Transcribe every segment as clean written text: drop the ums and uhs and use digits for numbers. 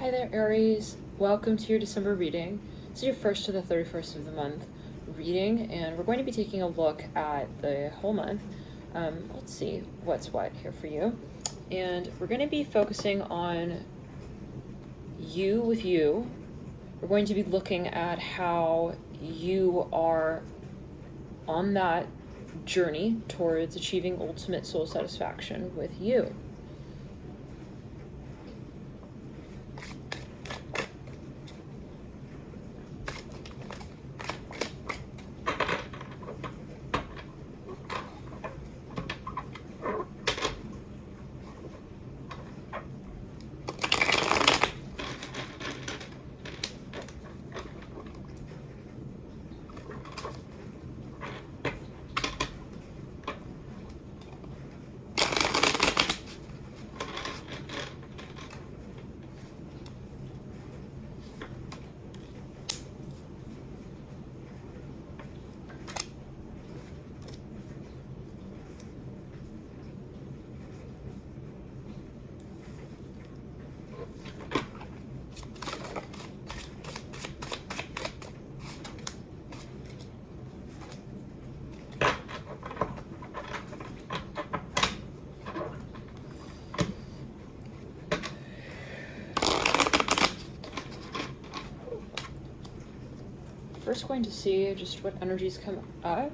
Hi there, Aries. Welcome to your December reading. This is your 1st to the 31st of the month reading, and we're going to be taking a look at the whole month. Let's see what's what here for you. And we're going to be focusing on you with you. We're going to be looking at how you are on that journey towards achieving ultimate soul satisfaction with you. First, going to see just what energies come up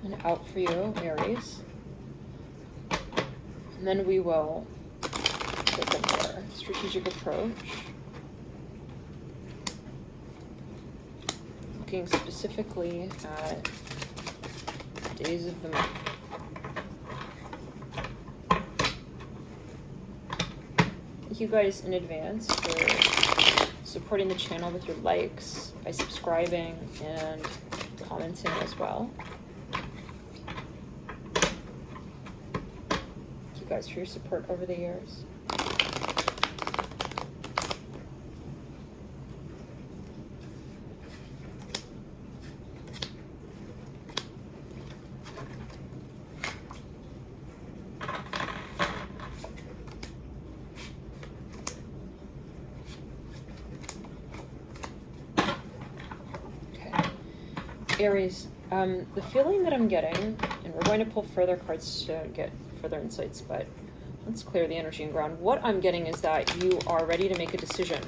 and out for you, Aries. And then we will take a more strategic approach, looking specifically at days of the month. Thank you guys in advance for supporting the channel with your likes, by subscribing and commenting as well. Thank you guys for your support over the years. Aries, the feeling that I'm getting, and we're going to pull further cards to get further insights, but let's clear the energy and ground. What I'm getting is that you are ready to make a decision.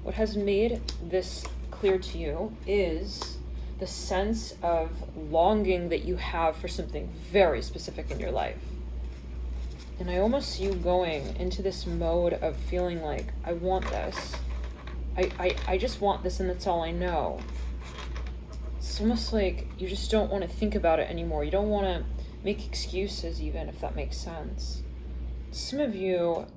What has made this clear to you is the sense of longing that you have for something very specific in your life. And I almost see you going into this mode of feeling like, I want this. I just want this, and that's all I know. It's almost like you just don't want to think about it anymore. You don't want to make excuses, even, if that makes sense. Some of you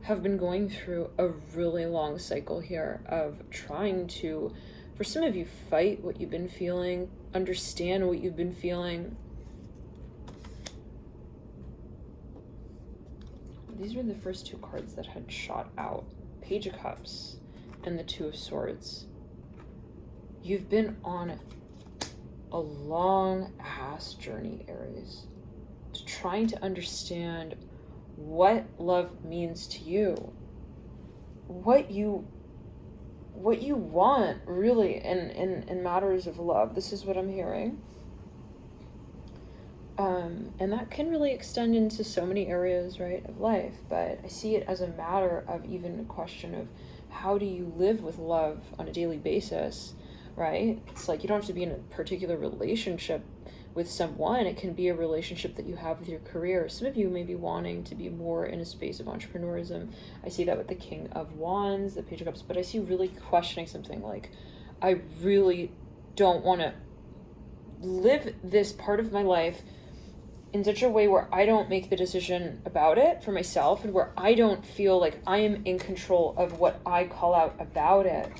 have been going through a really long cycle here of trying to, for some of you, fight what you've been feeling, understand what you've been feeling. These are the first two cards that had shot out. Page of Cups and the Two of Swords. You've been on a long-ass journey, Aries, to trying to understand what love means to you. What you want, really, in matters of love. This is what I'm hearing. And that can really extend into so many areas, right, of life. But I see it as a matter of even a question of how do you live with love on a daily basis, right? It's like you don't have to be in a particular relationship with someone. It can be a relationship that you have with your career. Some of you may be wanting to be more in a space of entrepreneurism. I see that with the King of Wands, the Page of Cups, but I see really questioning something like, I really don't want to live this part of my life in such a way where I don't make the decision about it for myself, and where I don't feel like I am in control of what I call out about it.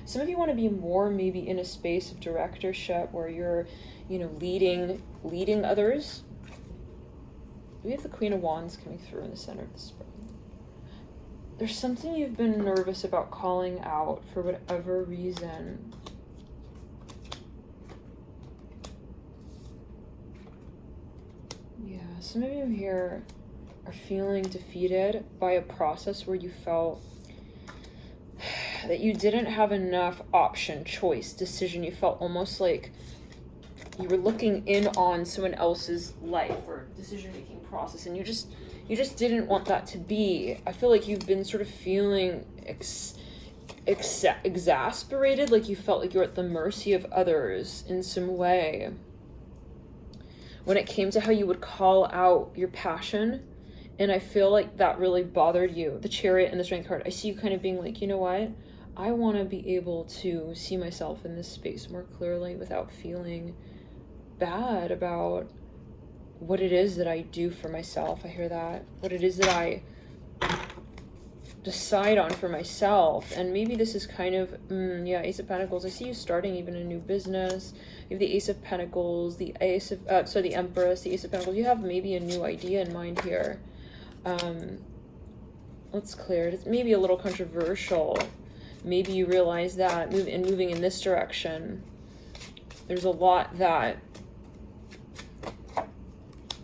Some of you want to be more maybe in a space of directorship where you're, leading others. We have the Queen of Wands coming through in the center of the spring. there's something you've been nervous about calling out for whatever reason. Yeah, some of you here are feeling defeated by a process where you felt that you didn't have enough option, choice, decision. You felt almost like you were looking in on someone else's life or decision-making process, and you just didn't want that to be. I feel like you've been sort of feeling exasperated, like you felt like you were at the mercy of others in some way. When it came to how you would call out your passion, and I feel like that really bothered you. The Chariot and the Strength card, I see you kind of being like, you know what? I want to be able to see myself in this space more clearly without feeling bad about what it is that I do for myself. I hear that. What it is that I decide on for myself. And maybe this is kind of, Ace of Pentacles. I see you starting even a new business. You have the Ace of Pentacles, the the Empress, the Ace of Pentacles. You have maybe a new idea in mind here. Let's clear it. It's maybe a little controversial. Maybe you realize that moving in this direction, there's a lot that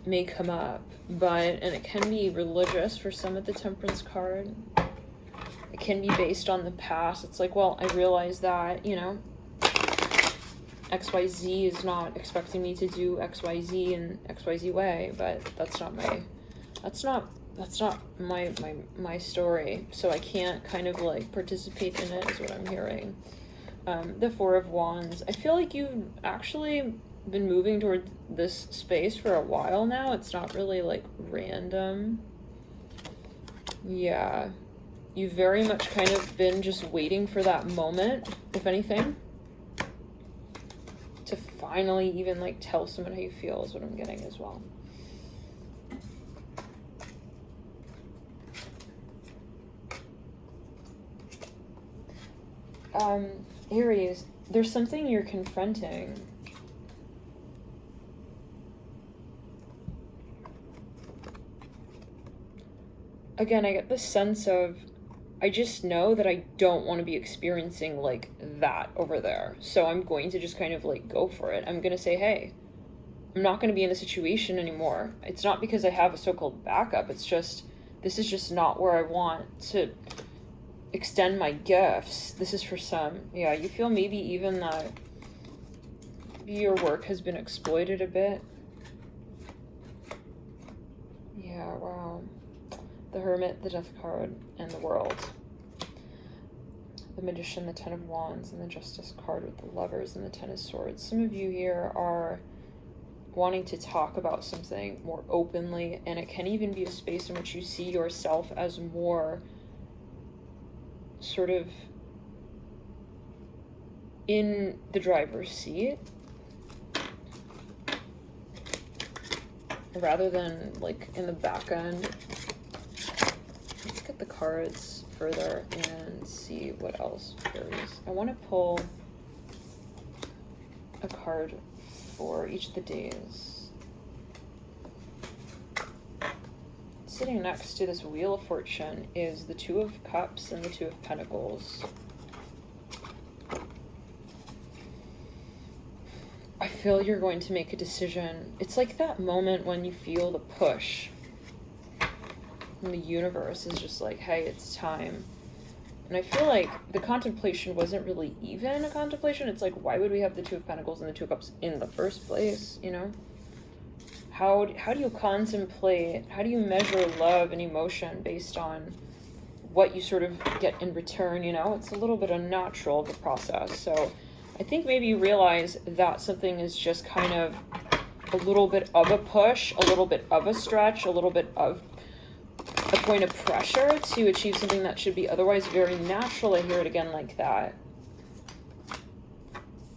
may come up, and it can be religious for some of the Temperance card. It can be based on the past. It's like, well, I realize that, XYZ is not expecting me to do XYZ in XYZ way, but that's not my story, so I can't kind of like participate in it, is what I'm hearing. The Four of Wands. I feel like you've actually been moving toward this space for a while now. It's not really like random. Yeah. You've very much kind of been just waiting for that moment, if anything, to finally even like tell someone how you feel, is what I'm getting as well. Aries, there's something you're confronting. Again, I get the sense of, I just know that I don't want to be experiencing like that over there. So I'm going to just kind of like go for it. I'm going to say, hey, I'm not going to be in the situation anymore. It's not because I have a so-called backup. It's just, this is just not where I want to extend my gifts. This is for some. Yeah, you feel maybe even that your work has been exploited a bit. Yeah, wow. The Hermit, the Death card, and the World. The Magician, the Ten of Wands, and the Justice card with the Lovers and the Ten of Swords. Some of you here are wanting to talk about something more openly, and it can even be a space in which you see yourself as more sort of in the driver's seat rather than like in the back end. Let's get the cards further and see what else there is. I want to pull a card for each of the days. Sitting next to this Wheel of Fortune is the Two of Cups and the Two of Pentacles. I feel you're going to make a decision. It's like that moment when you feel the push. And the universe is just like, hey, it's time. And I feel like the contemplation wasn't really even a contemplation. It's like, why would we have the Two of Pentacles and the Two of Cups in the first place, How do you contemplate, how do you measure love and emotion based on what you sort of get in return, It's a little bit unnatural, the process. So I think maybe you realize that something is just kind of a little bit of a push, a little bit of a stretch, a little bit of a point of pressure to achieve something that should be otherwise very natural. I hear it again like that.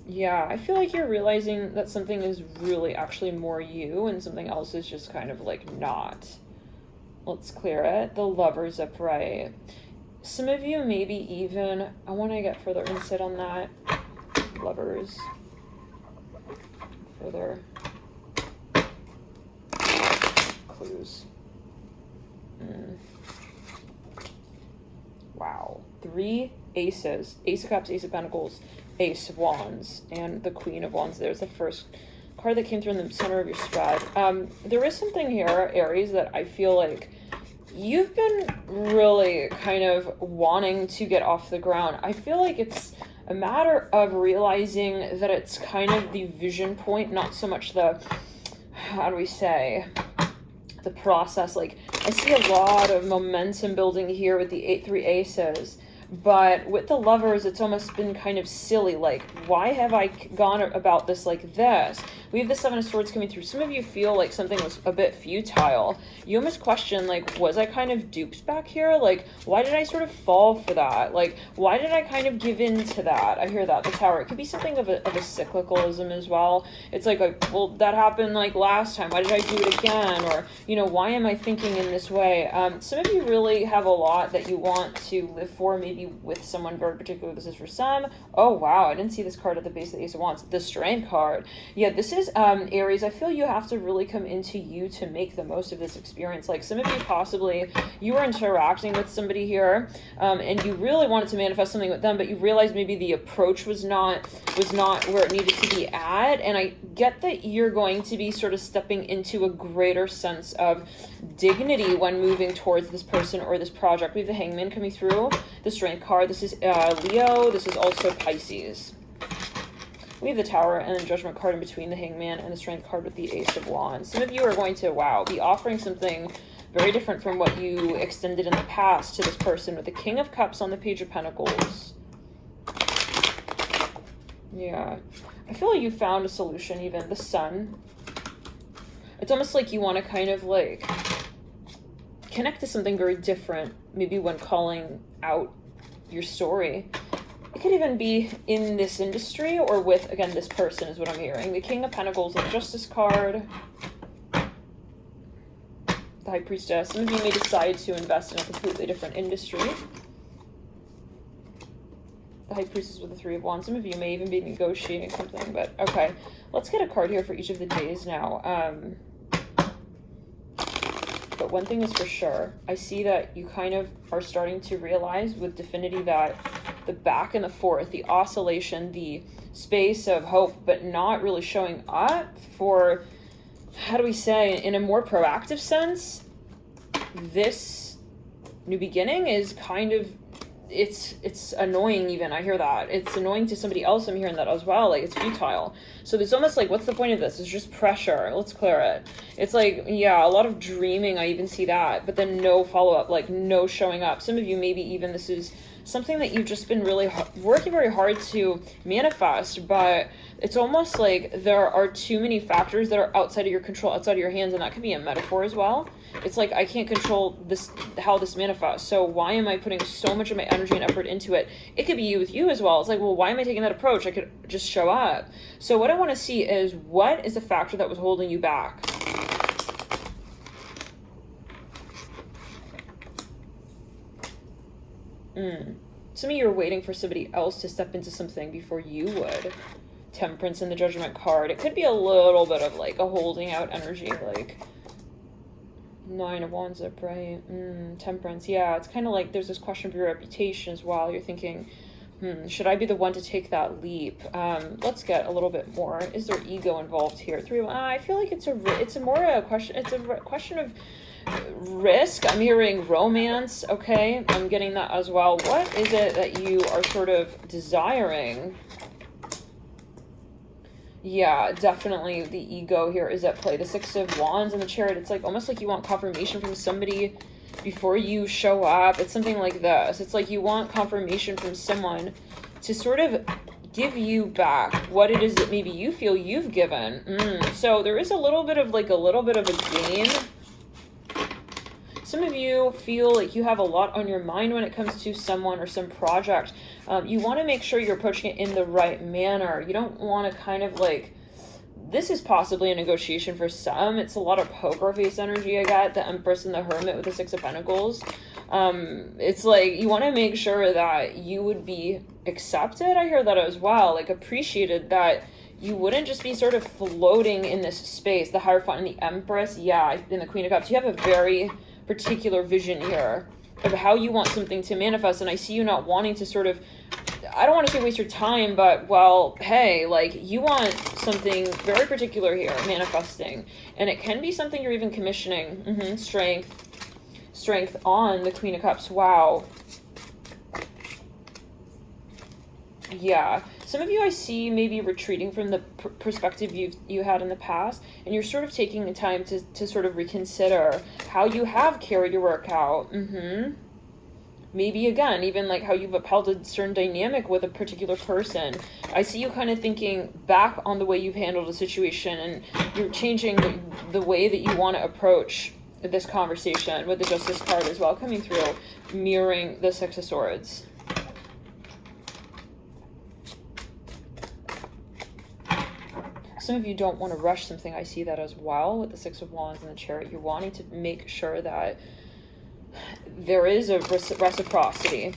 Yeah, I feel like you're realizing that something is really actually more you and something else is just kind of like not. Let's clear it. The Lovers upright. Some of you maybe even, I want to get further insight on that. Lovers. Further clues. wow, 3 aces, Ace of Cups, Ace of Pentacles, Ace of Wands, and the Queen of Wands. There's the first card that came through in the center of your spread. There is something here, Aries, that I feel like you've been really kind of wanting to get off the ground. I feel like it's a matter of realizing that it's kind of the vision point, not so much the, how do we say, the process. Like, I see a lot of momentum building here with the 3 aces, but with the Lovers, it's almost been kind of silly. Like, why have I gone about this like this? We have the 7 of Swords coming through. Some of you feel like something was a bit futile. You almost question, like, was I kind of duped back here? Like, why did I sort of fall for that? Like, why did I kind of give in to that? I hear that, the Tower. It could be something of a cyclicalism as well. It's like, well, that happened like last time. Why did I do it again? Or, you know, why am I thinking in this way? Some of you really have a lot that you want to live for, maybe with someone very particular. This is for some. Oh, wow. I didn't see this card at the base of the Ace of Wands. The Strength card. Yeah, this is Aries. I feel you have to really come into you to make the most of this experience. Like, some of you possibly, you were interacting with somebody here, and you really wanted to manifest something with them, but you realized maybe the approach was not where it needed to be at. And I get that you're going to be sort of stepping into a greater sense of dignity when moving towards this person or this project. We have the Hangman coming through, the Strength card. This is Leo. This is also Pisces. We have the Tower and the Judgment card in between the Hangman and the Strength card with the Ace of Wands. Some of you are going to, wow, be offering something very different from what you extended in the past to this person with the King of Cups on the Page of Pentacles. Yeah. I feel like you found a solution even. The Sun. It's almost like you want to kind of like connect to something very different, maybe when calling out your story. It could even be in this industry or with, again, this person is what I'm hearing. The King of Pentacles, the Justice card, the High Priestess. Some of you may decide to invest in a completely different industry. The High Priestess with the 3 of Wands. Some of you may even be negotiating something, but okay. Let's get a card here for each of the days now. But one thing is for sure, I see that you kind of are starting to realize with Definity that the back and the forth, the oscillation, the space of hope, but not really showing up for, how do we say, in a more proactive sense, this new beginning is kind of, it's annoying even. I hear that. It's annoying to somebody else. I'm hearing that as well. Like, it's futile. So there's almost like, what's the point of this? It's just pressure. Let's clear it. It's like, yeah, a lot of dreaming. I even see that. But then no follow-up, like no showing up. Some of you, maybe even this is something that you've just been really working very hard to manifest, but it's almost like there are too many factors that are outside of your control, outside of your hands, and that could be a metaphor as well. It's like, I can't control this, how this manifests, so why am I putting so much of my energy and effort into it? It could be you with you as well. It's like, well, why am I taking that approach? I could just show up. So what I want to see is, what is the factor that was holding you back? Some of you are waiting for somebody else to step into something before you would. Temperance in the Judgment card. It could be a little bit of like a holding out energy, like 9 of Wands upright. Temperance. Yeah, it's kind of like there's this question of your reputation as well. You're thinking, should I be the one to take that leap? Let's get a little bit more. Is there ego involved here? 3. I feel like it's more a question. It's a question of risk. I'm hearing romance. Okay, I'm getting that as well. What is it that you are sort of desiring? Yeah, definitely the ego here is at play. The 6 of Wands and the Chariot. It's like almost like you want confirmation from somebody before you show up. It's something like this. It's like you want confirmation from someone to sort of give you back what it is that maybe you feel you've given. So there is a little bit of a game. Some of you feel like you have a lot on your mind when it comes to someone or some project. You want to make sure you're approaching it in the right manner. You don't want to kind of like, this is possibly a negotiation for some. It's a lot of poker face energy. I got the Empress and the Hermit with the 6 of Pentacles. It's like you want to make sure that you would be accepted. I hear that as well, like appreciated, that you wouldn't just be sort of floating in this space. The Hierophant and the Empress, yeah, and the Queen of Cups. You have a very particular vision here. of how you want something to manifest. And I see you not wanting to sort of, I don't want to say waste your time, but, well, hey, like, you want something very particular here manifesting. And it can be something you're even commissioning. Strength on the Queen of Cups. Wow. Yeah. Some of you I see maybe retreating from the perspective you had in the past, and you're sort of taking the time to sort of reconsider how you have carried your work out. Maybe, again, even like how you've upheld a certain dynamic with a particular person. I see you kind of thinking back on the way you've handled a situation, and you're changing the way that you want to approach this conversation, with the Justice card as well coming through, mirroring the Six of Swords. Some of you don't want to rush something. I see that as well with the Six of Wands and the Chariot. You're wanting to make sure that there is a reciprocity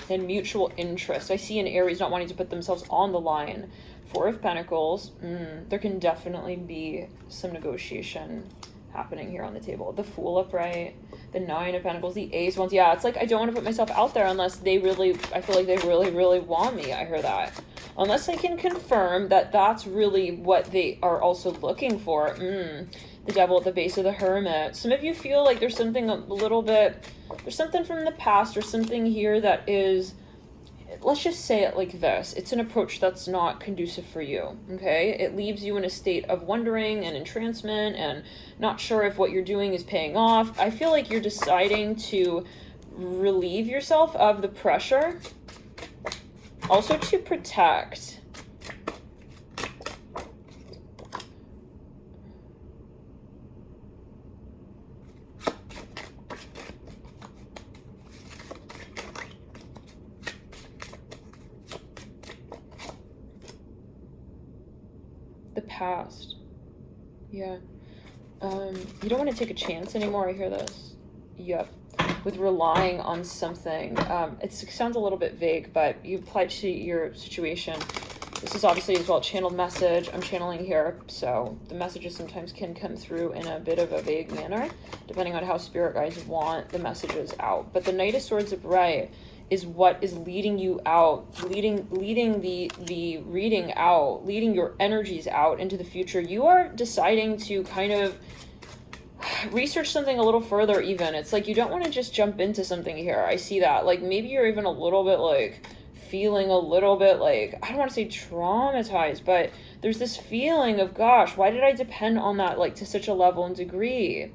and mutual interest. I see an Aries not wanting to put themselves on the line. Four of Pentacles. There can definitely be some negotiation happening here on the table. The Fool upright, the Nine of Pentacles, the Ace Wands. Yeah, it's like I don't want to put myself out there unless they really, I feel like they really, really want me. I hear that. Unless I can confirm that that's really what they are also looking for. The Devil at the base of the Hermit. Some of you feel like there's something a little bit, there's something from the past or something here that is, let's just say it like this. It's an approach that's not conducive for you, okay? It leaves you in a state of wondering and entrancement and not sure if what you're doing is paying off. I feel like you're deciding to relieve yourself of the pressure, also to protect. The past. Yeah. You don't want to take a chance anymore. I hear this. Yep. With relying on something. It sounds a little bit vague, but you apply it to your situation. This is obviously as well a channeled message. I'm channeling here, so the messages sometimes can come through in a bit of a vague manner, depending on how spirit guides want the messages out. But the Knight of Swords upright is what is leading you out, leading the reading out, leading your energies out into the future. You are deciding to kind of research something a little further even. It's like you don't want to just jump into something here. I see that. Like maybe you're even a little bit like feeling a little bit like, I don't want to say traumatized, but there's this feeling of, gosh, why did I depend on that like to such a level and degree?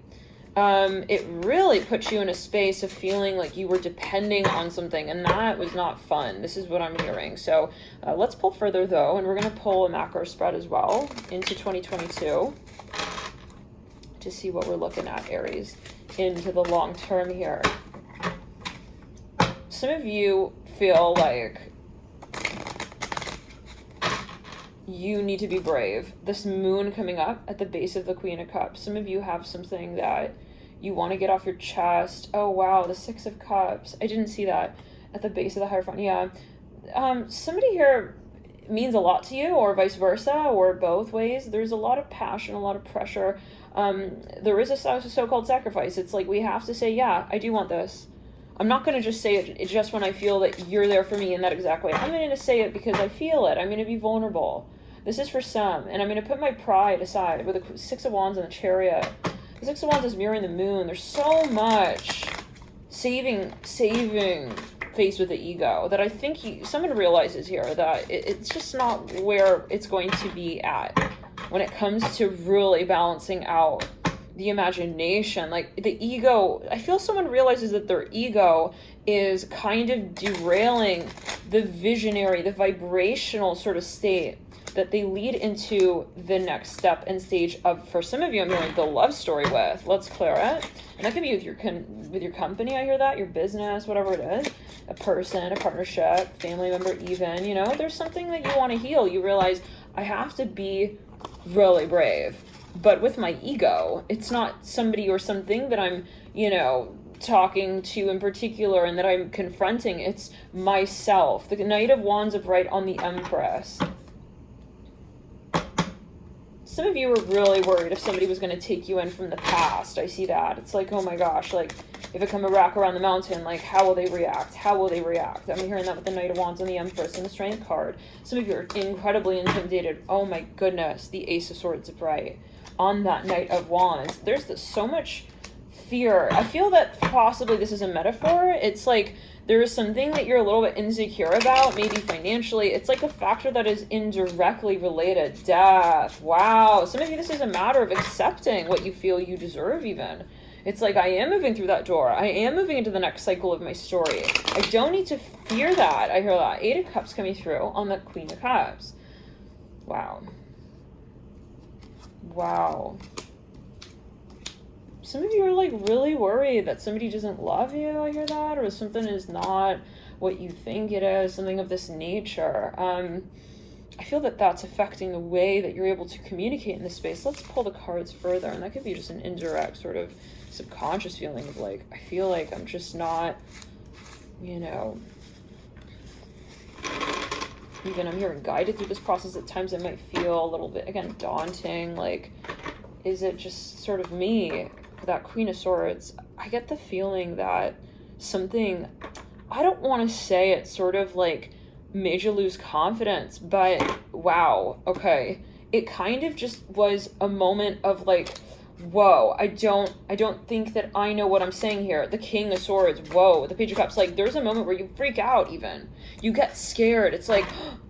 It really puts you in a space of feeling like you were depending on something, and that was not fun. This is what I'm hearing. So let's pull further though, and we're going to pull a macro spread as well into 2022 to see what we're looking at, Aries, into the long term here. Some of you feel like you need to be brave. This moon coming up at the base of the Queen of Cups. Some of you have something that you want to get off your chest. Oh, wow, the Six of Cups. I didn't see that at the base of the Hierophant. Yeah. Somebody here means a lot to you, or vice versa, or both ways. There's a lot of passion, a lot of pressure. There is a so-called sacrifice. It's like we have to say, yeah, I do want this. I'm not going to just say it just when I feel that you're there for me in that exact way. I'm going to say it because I feel it. I'm going to be vulnerable. This is for some. And I'm going to put my pride aside with the Six of Wands and the Chariot. The Six of Wands is mirroring the moon. There's so much saving face with the ego that I think someone realizes here that it's just not where it's going to be at when it comes to really balancing out the imagination. Like the ego, I feel someone realizes that their ego is kind of derailing the visionary, the vibrational sort of state that they lead into the next step and stage of, for some of you, I'm hearing the love story with. Let's clear it. And that could be with your company, I hear that, your business, whatever it is, a person, a partnership, family member even, you know, there's something that you want to heal. You realize, I have to be really brave. But with my ego, it's not somebody or something that I'm, you know, talking to in particular and that I'm confronting. It's myself. The Knight of Wands upright on the Empress. Some of you are really worried if somebody was going to take you in from the past. I see that. It's like, oh my gosh, like, if it come a rock around the mountain, like, how will they react? How will they react? I'm hearing that with the Knight of Wands and the Empress and the Strength card. Some of you are incredibly intimidated. Oh my goodness, the Ace of Swords is bright. On that Knight of Wands, there's so much fear. I feel that possibly this is a metaphor. It's like there is something that you're a little bit insecure about, maybe financially. It's like a factor that is indirectly related. Death. Wow. Some of you, this is a matter of accepting what you feel you deserve even. It's like, I am moving through that door. I am moving into the next cycle of my story. I don't need to fear that. I hear that. 8 of Cups coming through on the Queen of Cups. Wow. Wow. Some of you are like really worried that somebody doesn't love you, I hear that, or something is not what you think it is, something of this nature. I feel that that's affecting the way that you're able to communicate in this space. Let's pull the cards further, and that could be just an indirect sort of subconscious feeling of like, I feel like I'm just not, you know, even I'm hearing guided through this process. At times it might feel a little bit, again, daunting, like, is it just sort of me? That Queen of Swords, I get the feeling that something, I don't want to say it sort of like made you lose confidence, but wow, okay. It kind of just was a moment of like, whoa, I don't think that I know what I'm saying here. The King of Swords, whoa, the Page of Cups, like there's a moment where you freak out even. You get scared. It's like,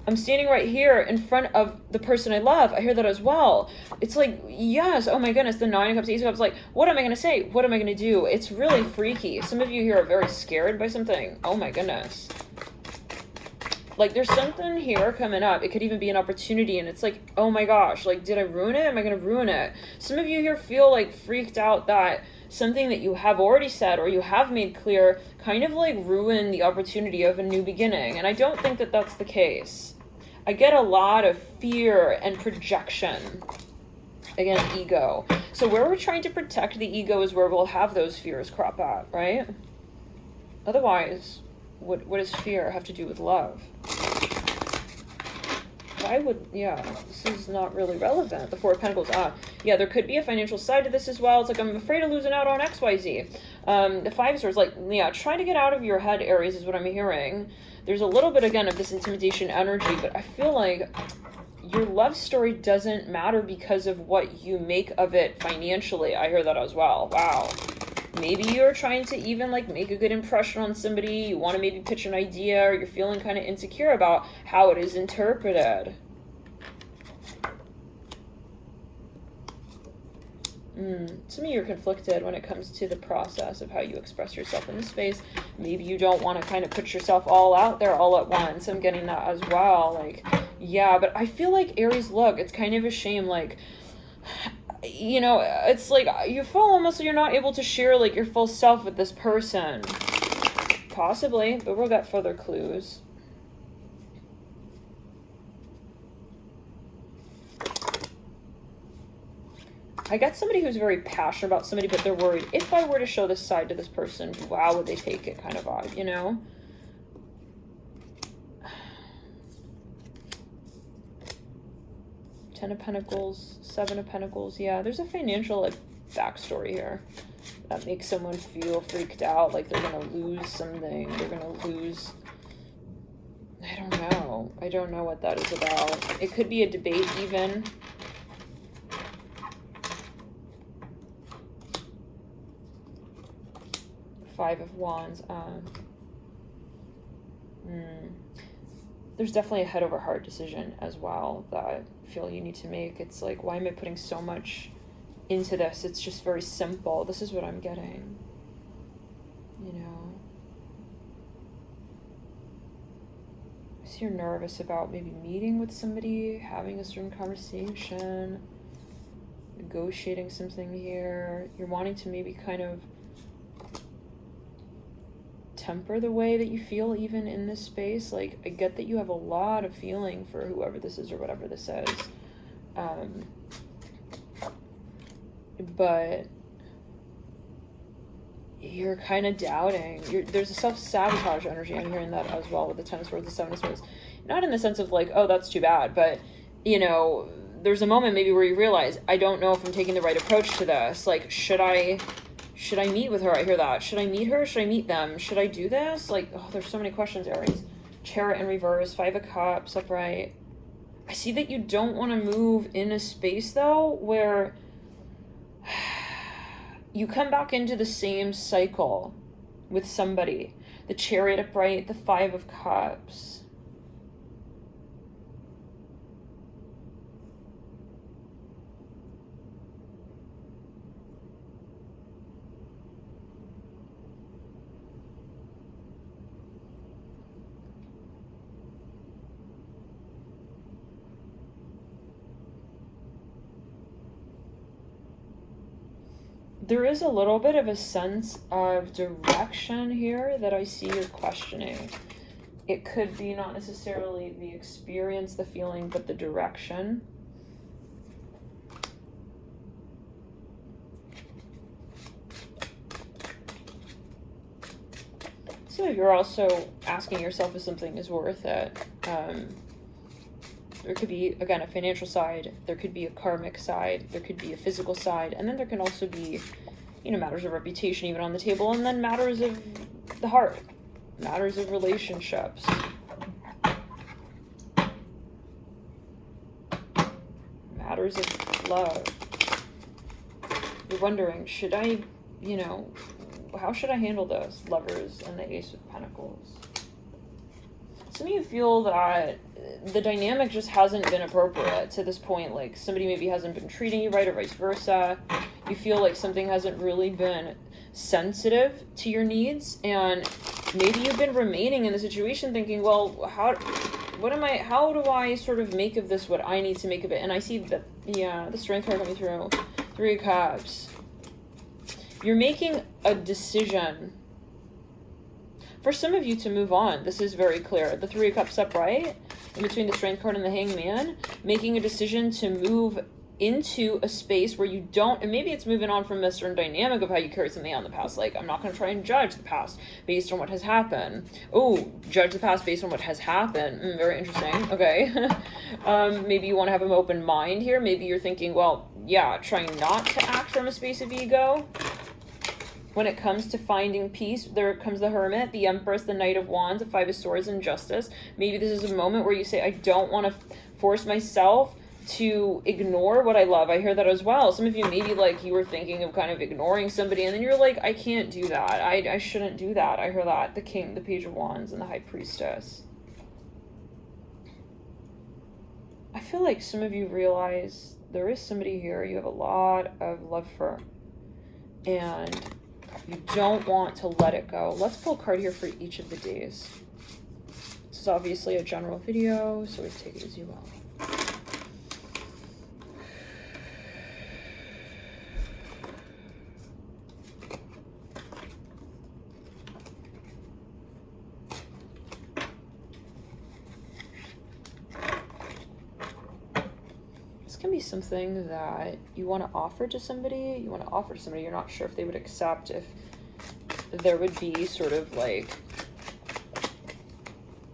I'm standing right here in front of the person I love. I hear that as well. It's like, yes, oh my goodness, the 9 of Cups, Ace of Cups, like, what am I going to say? What am I going to do? It's really freaky. Some of you here are very scared by something. Oh my goodness. Like, there's something here coming up. It could even be an opportunity, and it's like, oh my gosh, like, did I ruin it? Am I going to ruin it? Some of you here feel, like, freaked out that something that you have already said or you have made clear kind of, like, ruined the opportunity of a new beginning, and I don't think that that's the case. I get a lot of fear and projection. Again, ego. So where we're trying to protect the ego is where we'll have those fears crop up, right? Otherwise, what does fear have to do with love? Why would, yeah, this is not really relevant. The 4 of Pentacles, yeah, there could be a financial side to this as well. It's like, I'm afraid of losing out on XYZ. The 5 of Swords, like, yeah, try to get out of your head, Aries, is what I'm hearing. There's a little bit, again, of this intimidation energy, but I feel like your love story doesn't matter because of what you make of it financially. I hear that as well. Wow. Maybe you're trying to even like make a good impression on somebody. You want to maybe pitch an idea, or you're feeling kind of insecure about how it is interpreted. Some of you are conflicted when it comes to the process of how you express yourself in this space. Maybe you don't want to kind of put yourself all out there all at once. I'm getting that as well. Like, yeah, but I feel like Aries, look, it's kind of a shame. Like, you know, it's like you feel almost like you're not able to share like your full self with this person. Possibly, but we'll get further clues. I got somebody who's very passionate about somebody, but they're worried. If I were to show this side to this person, wow, would they take it kind of vibe, you know? Ten of Pentacles, 7 of Pentacles. Yeah, there's a financial like backstory here that makes someone feel freaked out, like they're gonna lose something. They're gonna lose. I don't know. I don't know what that is about. It could be a debate even. Five of Wands. There's definitely a head over heart decision as well that I feel you need to make. It's like, why am I putting so much into this? It's just very simple. This is what I'm getting. You know. I see you're nervous about maybe meeting with somebody, having a certain conversation, negotiating something here. You're wanting to maybe kind of temper the way that you feel even in this space. Like, I get that you have a lot of feeling for whoever this is or whatever this is, but you're kind of doubting. There's a self-sabotage energy. I'm hearing that as well with the 10 of Swords, the 7 of Swords. Not in the sense of like, oh, that's too bad, but you know, there's a moment maybe where you realize, I don't know if I'm taking the right approach to this. Like, should I meet with her? I hear that. Should I meet her? Should I meet them? Should I do this? Like, oh, there's so many questions, Aries. Chariot in reverse, 5 of Cups upright. I see that you don't want to move in a space, though, where you come back into the same cycle with somebody. The Chariot upright, the 5 of Cups. There is a little bit of a sense of direction here that I see you're questioning. It could be not necessarily the experience, the feeling, but the direction. So you're also asking yourself if something is worth it. There could be, again, a financial side, there could be a karmic side, there could be a physical side, and then there can also be, you know, matters of reputation even on the table, and then matters of the heart, matters of relationships. Matters of love. You're wondering, should I, you know, how should I handle this? Lovers and the Ace of Pentacles. Some of you feel that the dynamic just hasn't been appropriate to this point. Like, somebody maybe hasn't been treating you right, or vice versa. You feel like something hasn't really been sensitive to your needs, and maybe you've been remaining in the situation thinking, well, how do I sort of make of this what I need to make of it? And I see that, yeah, the Strength card coming through. 3 of Cups. You're making a decision. For some of you to move on, this is very clear. The 3 of Cups upright, in between the Strength card and the Hangman, making a decision to move into a space where you don't, and maybe it's moving on from a certain dynamic of how you carry something out in the past. Like, I'm not going to try and judge the past based on what has happened. Oh, judge the past based on what has happened. Very interesting. Okay. Maybe you want to have an open mind here. Maybe you're thinking, well, yeah, trying not to act from a space of ego. When it comes to finding peace, there comes the Hermit, the Empress, the Knight of Wands, the 5 of Swords, and Justice. Maybe this is a moment where you say, I don't want to force myself to ignore what I love. I hear that as well. Some of you, maybe like you were thinking of kind of ignoring somebody, and then you're like, I can't do that. I shouldn't do that. I hear that. The King, the Page of Wands, and the High Priestess. I feel like some of you realize there is somebody here you have a lot of love for, and you don't want to let it go. Let's pull a card here for each of the days. This is obviously a general video, so let's take it as you will. Can be something that you want to offer to somebody. You're not sure if they would accept, if there would be sort of like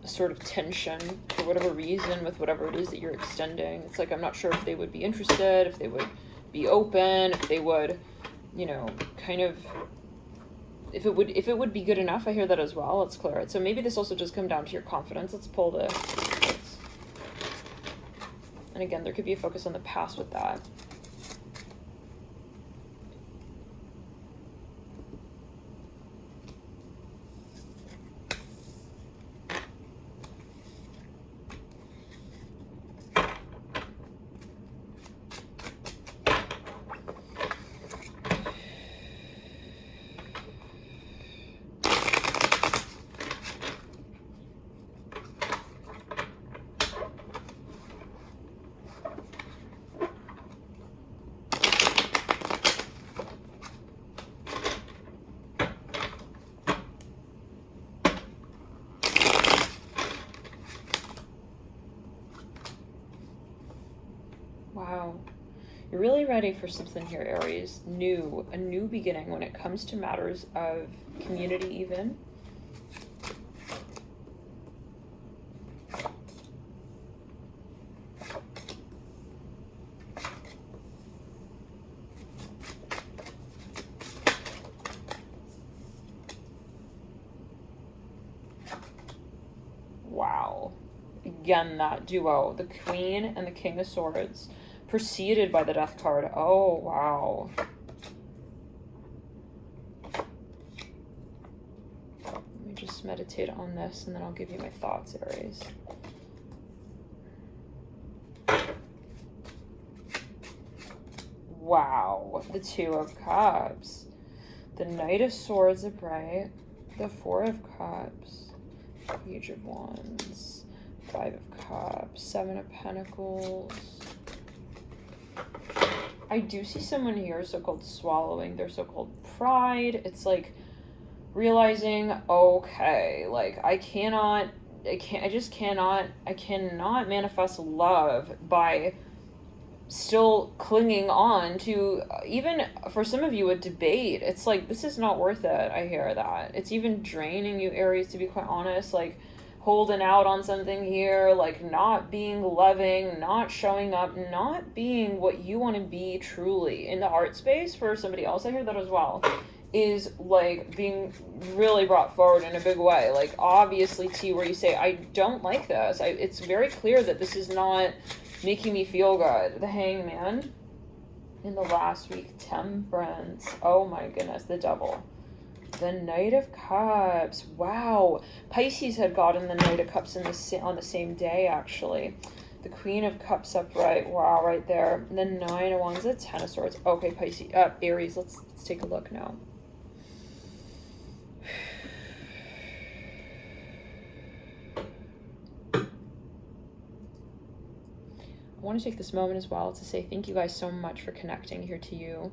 a sort of tension for whatever reason with whatever it is that you're extending. It's like, I'm not sure if they would be interested, if they would be open, if they would, you know, kind of, if it would be good enough. I hear that as well. Let's clear it. So maybe this also does come down to your confidence. Let's pull the... And again, there could be a focus on the past with that. Wow. You're really ready for something here, Aries. New. A new beginning when it comes to matters of community even. again, that duo, the Queen and the King of Swords, preceded by the Death card. Oh, wow. Let me just meditate on this, and then I'll give you my thoughts, Aries. Wow, the Two of Cups, the Knight of Swords upright, the Four of Cups, Page of Wands, Five of Cups, Seven of Pentacles. I do see someone here so-called swallowing their so-called pride. It's like realizing, okay, like I cannot manifest love by still clinging on to, even for some of you, a debate. It's like, this is not worth it. I hear that. It's even draining you, Aries, to be quite honest, like holding out on something here, like not being loving, not showing up, not being what you want to be truly in the art space. For somebody else, I hear that as well, is like being really brought forward in a big way. Like obviously, T, where you say, I don't like this. It's very clear that this is not making me feel good. The Hangman in the last week, Temperance. Oh my goodness, the Devil. The Knight of Cups. Wow. Pisces had gotten the Knight of Cups on the same day, actually. The Queen of Cups upright. Wow, right there. The Nine of Wands, the Ten of Swords. Okay, Pisces, Aries, let's take a look now. I want to take this moment as well to say thank you guys so much for connecting here to you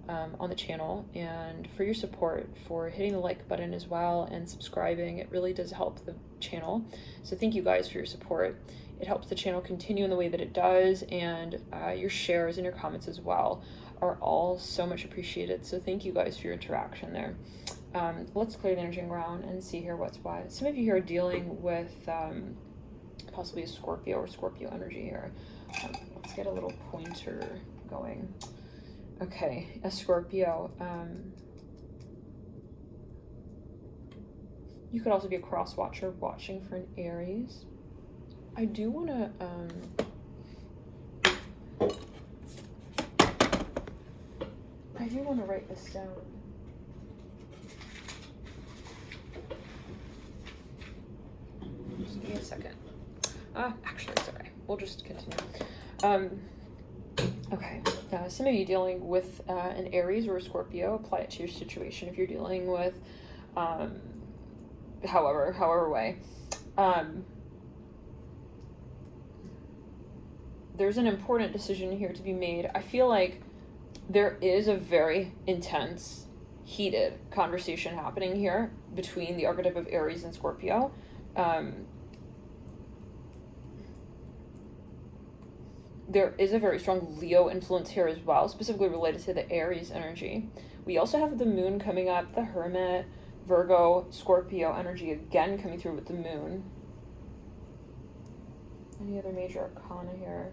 on the channel, and for your support, for hitting the like button as well and subscribing. It really does help the channel. So thank you guys for your support. It helps the channel continue in the way that it does, and your shares and your comments as well are all so much appreciated. So thank you guys for your interaction there. Let's clear the energy around and see here what's what. Some of you here are dealing with possibly a Scorpio or Scorpio energy here. Let's get a little pointer going. Okay, a Scorpio. You could also be a cross watcher watching for an Aries. I do want to write this down. Just give me a second. Actually, it's okay. We'll just continue. Okay, some of you dealing with an Aries or a Scorpio, apply it to your situation. If you're dealing with, however way, there's an important decision here to be made. I feel like there is a very intense, heated conversation happening here between the archetype of Aries and Scorpio. There is a very strong Leo influence here as well, specifically related to the Aries energy. We also have the Moon coming up, the Hermit, Virgo, Scorpio energy again coming through with the Moon. Any other major arcana here?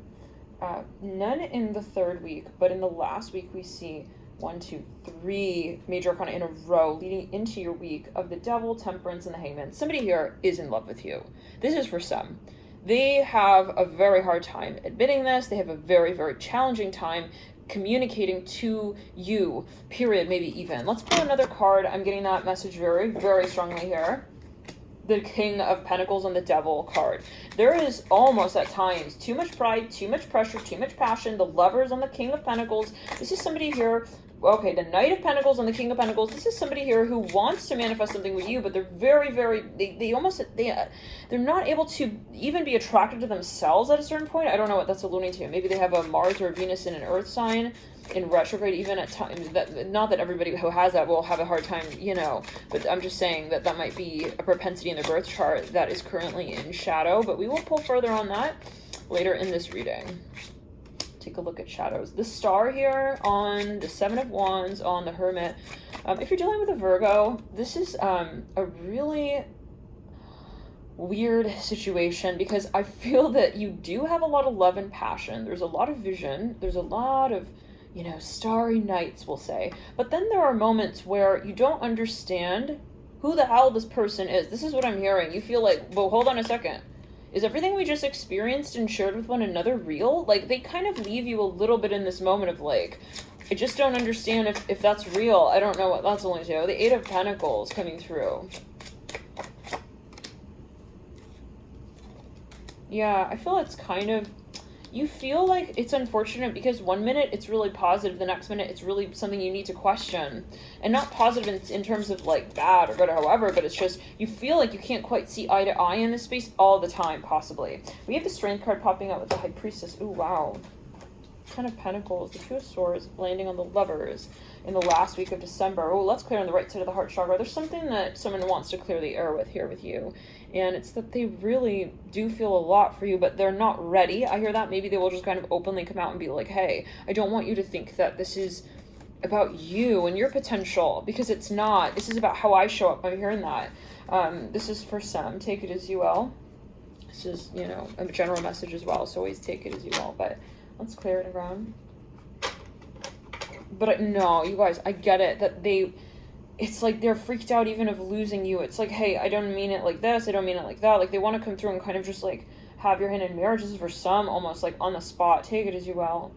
None in the third week, but in the last week we see 1, 2, 3 major arcana in a row leading into your week of the Devil, Temperance, and the Hangman. Somebody here is in love with you. This is for some. They have a very hard time admitting this. They have a very, very challenging time communicating to you, period, maybe even. Let's pull another card. I'm getting that message very, very strongly here. The King of Pentacles on the Devil card. There is almost at times too much pride, too much pressure, too much passion. The Lovers on the King of Pentacles. This is somebody here. Okay, the Knight of Pentacles and the King of Pentacles. This is somebody here who wants to manifest something with you, but they're very, very, they're not able to even be attracted to themselves at a certain point. I don't know what that's alluding to. Maybe they have a Mars or a Venus in an Earth sign in retrograde, even at times. Not that everybody who has that will have a hard time, but I'm just saying that might be a propensity in the birth chart that is currently in shadow, but we will pull further on that later in this reading. Take a look at shadows. The Star here on the Seven of Wands on the Hermit. If you're dealing with a Virgo, this is a really weird situation, because I feel that you do have a lot of love and passion. There's a lot of vision. There's a lot of, starry nights, we'll say. But then there are moments where you don't understand who the hell this person is. This is what I'm hearing. You feel like, well, hold on a second. Is everything we just experienced and shared with one another real? Like, they kind of leave you a little bit in this moment of like, I just don't understand if that's real. I don't know what that's only to. The Eight of Pentacles coming through. Yeah, I feel it's kind of, you feel like it's unfortunate because one minute it's really positive, the next minute it's really something you need to question. And not positive in terms of like bad or good or however, but it's just you feel like you can't quite see eye to eye in this space all the time, possibly. We have the Strength card popping out with the High Priestess. Ooh, wow. Ten of Pentacles, the Two of Swords landing on the Lovers in the last week of December. Oh, let's clear on the right side of the heart chakra. There's something that someone wants to clear the air with here with you. And it's that they really do feel a lot for you, but they're not ready. I hear that. Maybe they will just kind of openly come out and be like, hey, I don't want you to think that this is about you and your potential, because it's not. This is about how I show up. I'm hearing that. This is for some. Take it as you will. This is, you know, a general message as well, so always take it as you will. But let's clear it around. But no, you guys, I get it, that it's like they're freaked out even of losing you. It's like, hey, I don't mean it like this, I don't mean it like that. Like, they want to come through and kind of just like have your hand in marriage. This is for some almost like on the spot. Take it as you will.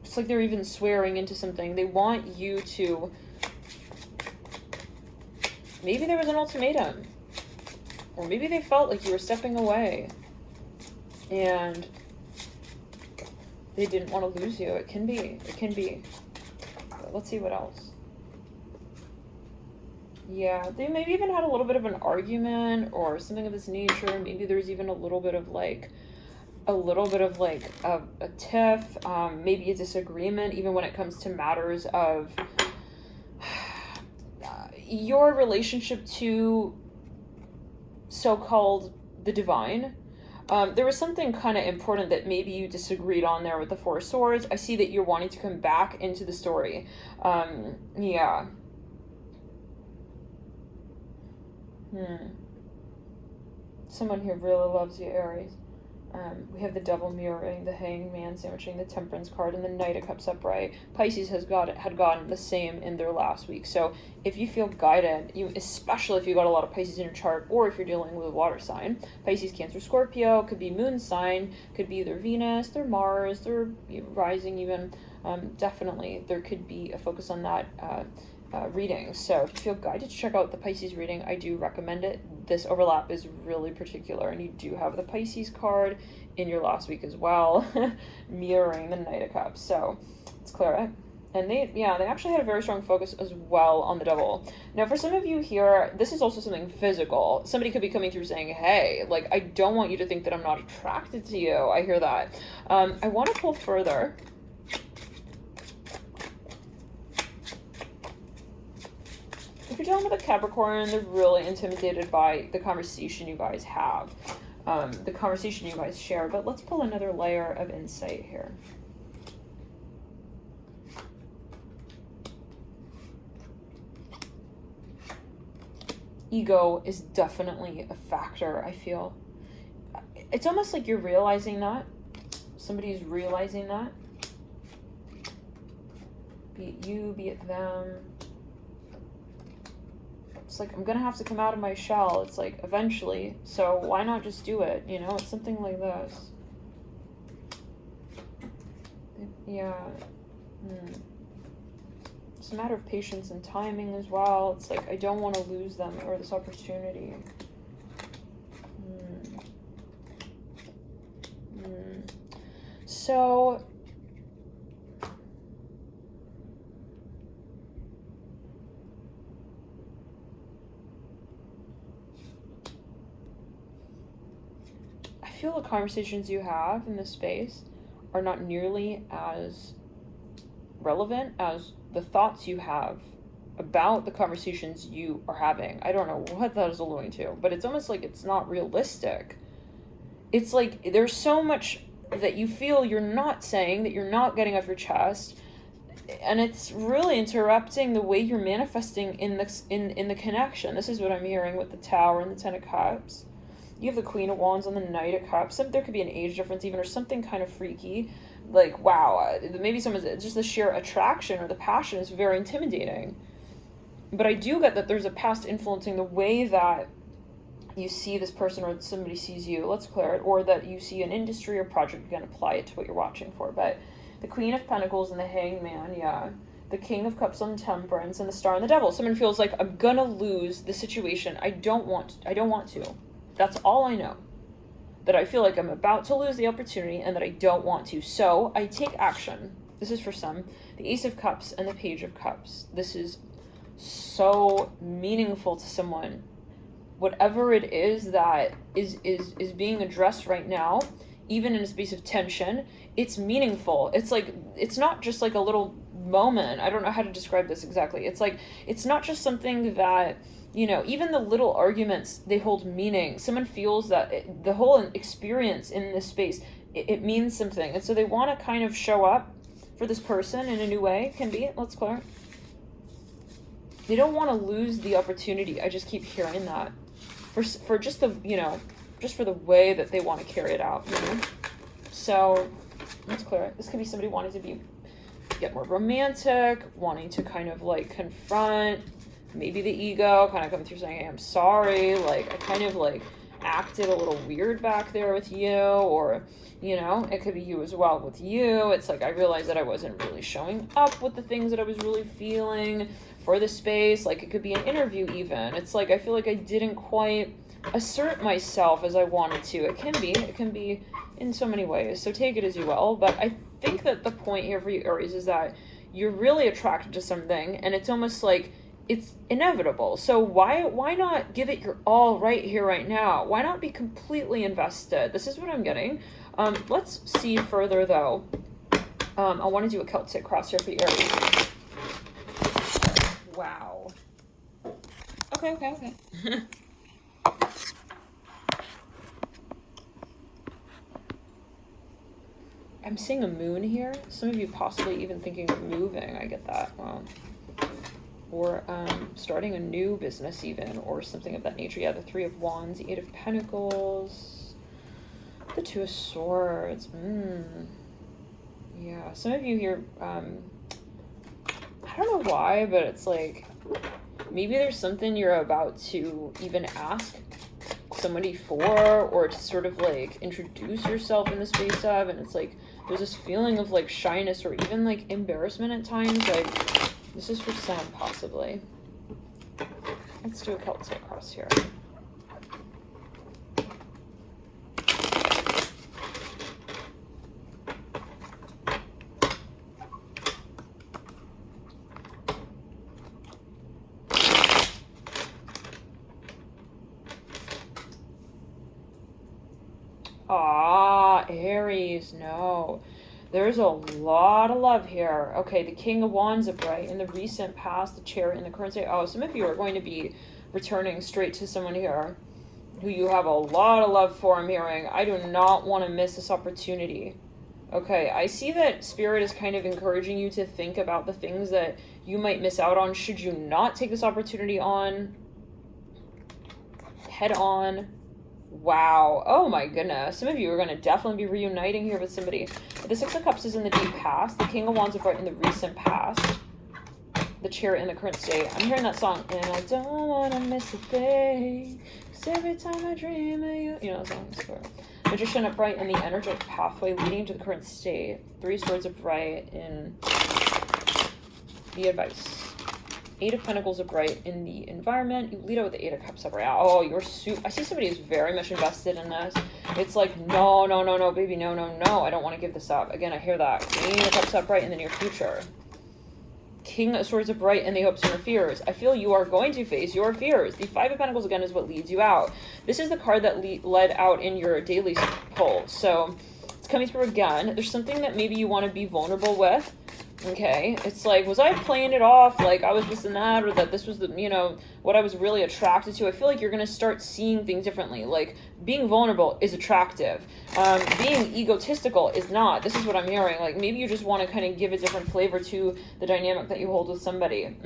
It's like they're even swearing into something. They want you to, maybe there was an ultimatum, or maybe they felt like you were stepping away and they didn't want to lose you. It can be. But let's see what else. Yeah, they maybe even had a little bit of an argument or something of this nature. Maybe there's even a little bit of a tiff, maybe a disagreement, even when it comes to matters of your relationship to so-called the divine. There was something kind of important that maybe you disagreed on there with the Four of Swords. I see that you're wanting to come back into the story. Yeah. Someone here really loves you, Aries. We have the Devil mirroring, the Hangman sandwiching, the Temperance card, and the Knight of Cups upright. Pisces had gotten the same in their last week. So if you feel guided, especially if you got a lot of Pisces in your chart, or if you're dealing with a water sign, Pisces, Cancer, Scorpio, could be moon sign, could be their Venus, their Mars, their rising even. Definitely there could be a focus on that reading. So if you feel guided to check out the Pisces reading, I do recommend it. This overlap is really particular, and you do have the Pisces card in your last week as well, mirroring the Knight of Cups. So let's clear it. And they actually had a very strong focus as well on the Devil. Now, for some of you here, this is also something physical. Somebody could be coming through saying, hey, like, I don't want you to think that I'm not attracted to you. I hear that. I want to pull further. If you're dealing with a Capricorn, they're really intimidated by the conversation you guys have, the conversation you guys share. But let's pull another layer of insight here. Ego is definitely a factor, I feel. It's almost like you're realizing that. Somebody's realizing that. Be it you, be it them. It's like, I'm gonna have to come out of my shell. It's like, eventually, so why not just do it? You know, it's something like this. Yeah. It's a matter of patience and timing as well. It's like, I don't want to lose them or this opportunity. So I feel the conversations you have in this space are not nearly as relevant as the thoughts you have about the conversations you are having. I don't know what that is alluding to, but it's almost like it's not realistic. It's like there's so much that you feel you're not saying, that you're not getting off your chest, and it's really interrupting the way you're manifesting in the connection. This is what I'm hearing with the Tower and the Ten of Cups. You have the Queen of Wands and the Knight of Cups. There could be an age difference even, or something kind of freaky. Like, wow, maybe someone's, just the sheer attraction or the passion is very intimidating. But I do get that there's a past influencing the way that you see this person or somebody sees you, let's clear it, or that you see an industry or project, you can apply it to what you're watching for. But the Queen of Pentacles and the Hangman, yeah. The King of Cups on Temperance and the Star and the Devil. Someone feels like, I'm gonna lose the situation. I don't want to. That's all I know. That I feel like I'm about to lose the opportunity and that I don't want to. So I take action. This is for some. The Ace of Cups and the Page of Cups. This is so meaningful to someone. Whatever it is that is being addressed right now, even in a space of tension, it's meaningful. It's like, it's not just like a little moment. I don't know how to describe this exactly. It's like, it's not just something that, you know, even the little arguments, they hold meaning. Someone feels that the whole experience in this space, it means something. And so they want to kind of show up for this person in a new way. Can be, let's clear it. They don't want to lose the opportunity. I just keep hearing that. For just the, you know, just for the way that they want to carry it out, you know? So, let's clear it. This could be somebody wanting to get more romantic, wanting to kind of like confront maybe the ego, kind of coming through saying, hey, I'm sorry, like I kind of like acted a little weird back there with you, or, you know, it could be you as well with you. It's like, I realized that I wasn't really showing up with the things that I was really feeling for the space. Like it could be an interview even. It's like, I feel like I didn't quite assert myself as I wanted to. It can be in so many ways. So take it as you will. But I think that the point here for you, Aries, is that you're really attracted to something and it's almost like it's inevitable. So why not give it your all right here, right now? Why not be completely invested? This is what I'm getting. Let's see further though. I want to do a Celtic cross here for you, Aries. Wow. Okay. I'm seeing a moon here. Some of you possibly even thinking of moving. I get that. Wow. Or starting a new business even, or something of that nature. Yeah, the Three of Wands, the Eight of Pentacles, the Two of Swords. Yeah, some of you here, I don't know why, but it's like, maybe there's something you're about to even ask somebody for, or to sort of like introduce yourself in the space of, and it's like, there's this feeling of like shyness or even like embarrassment at times. Like, this is for some, possibly. Let's do a Celtic cross here. Aries, no. There's a lot of love here. Okay, the King of Wands upright in the recent past, the Chariot in the current state. Oh, some of you are going to be returning straight to someone here who you have a lot of love for, I'm hearing. I do not want to miss this opportunity. Okay, I see that Spirit is kind of encouraging you to think about the things that you might miss out on should you not take this opportunity on head on. Wow. Oh my goodness. Some of you are going to definitely be reuniting here with somebody. The Six of Cups is in the deep past. The King of Wands upright in the recent past. The Chariot in the current state. I'm hearing that song. And I don't want to miss a thing, 'cause every time I dream of you. You know that song? It's cool. Magician upright in the energetic pathway leading to the current state. Three Swords upright in the advice. Eight of Pentacles upright in the environment. You lead out with the Eight of Cups upright. Oh, you're I see somebody who's very much invested in this. It's like, no, baby, no. I don't want to give this up. Again, I hear that. Queen of Cups upright in the near future. King of Swords upright in the hopes and your fears. I feel you are going to face your fears. The Five of Pentacles, again, is what leads you out. This is the card that led out in your daily pull. So it's coming through again. There's something that maybe you want to be vulnerable with. Okay, it's like, was I playing it off like I was this and that, or that this was the, you know, what I was really attracted to? I feel like you're going to start seeing things differently. Like, being vulnerable is attractive. Being egotistical is not. This is what I'm hearing. Like, maybe you just want to kind of give a different flavor to the dynamic that you hold with somebody.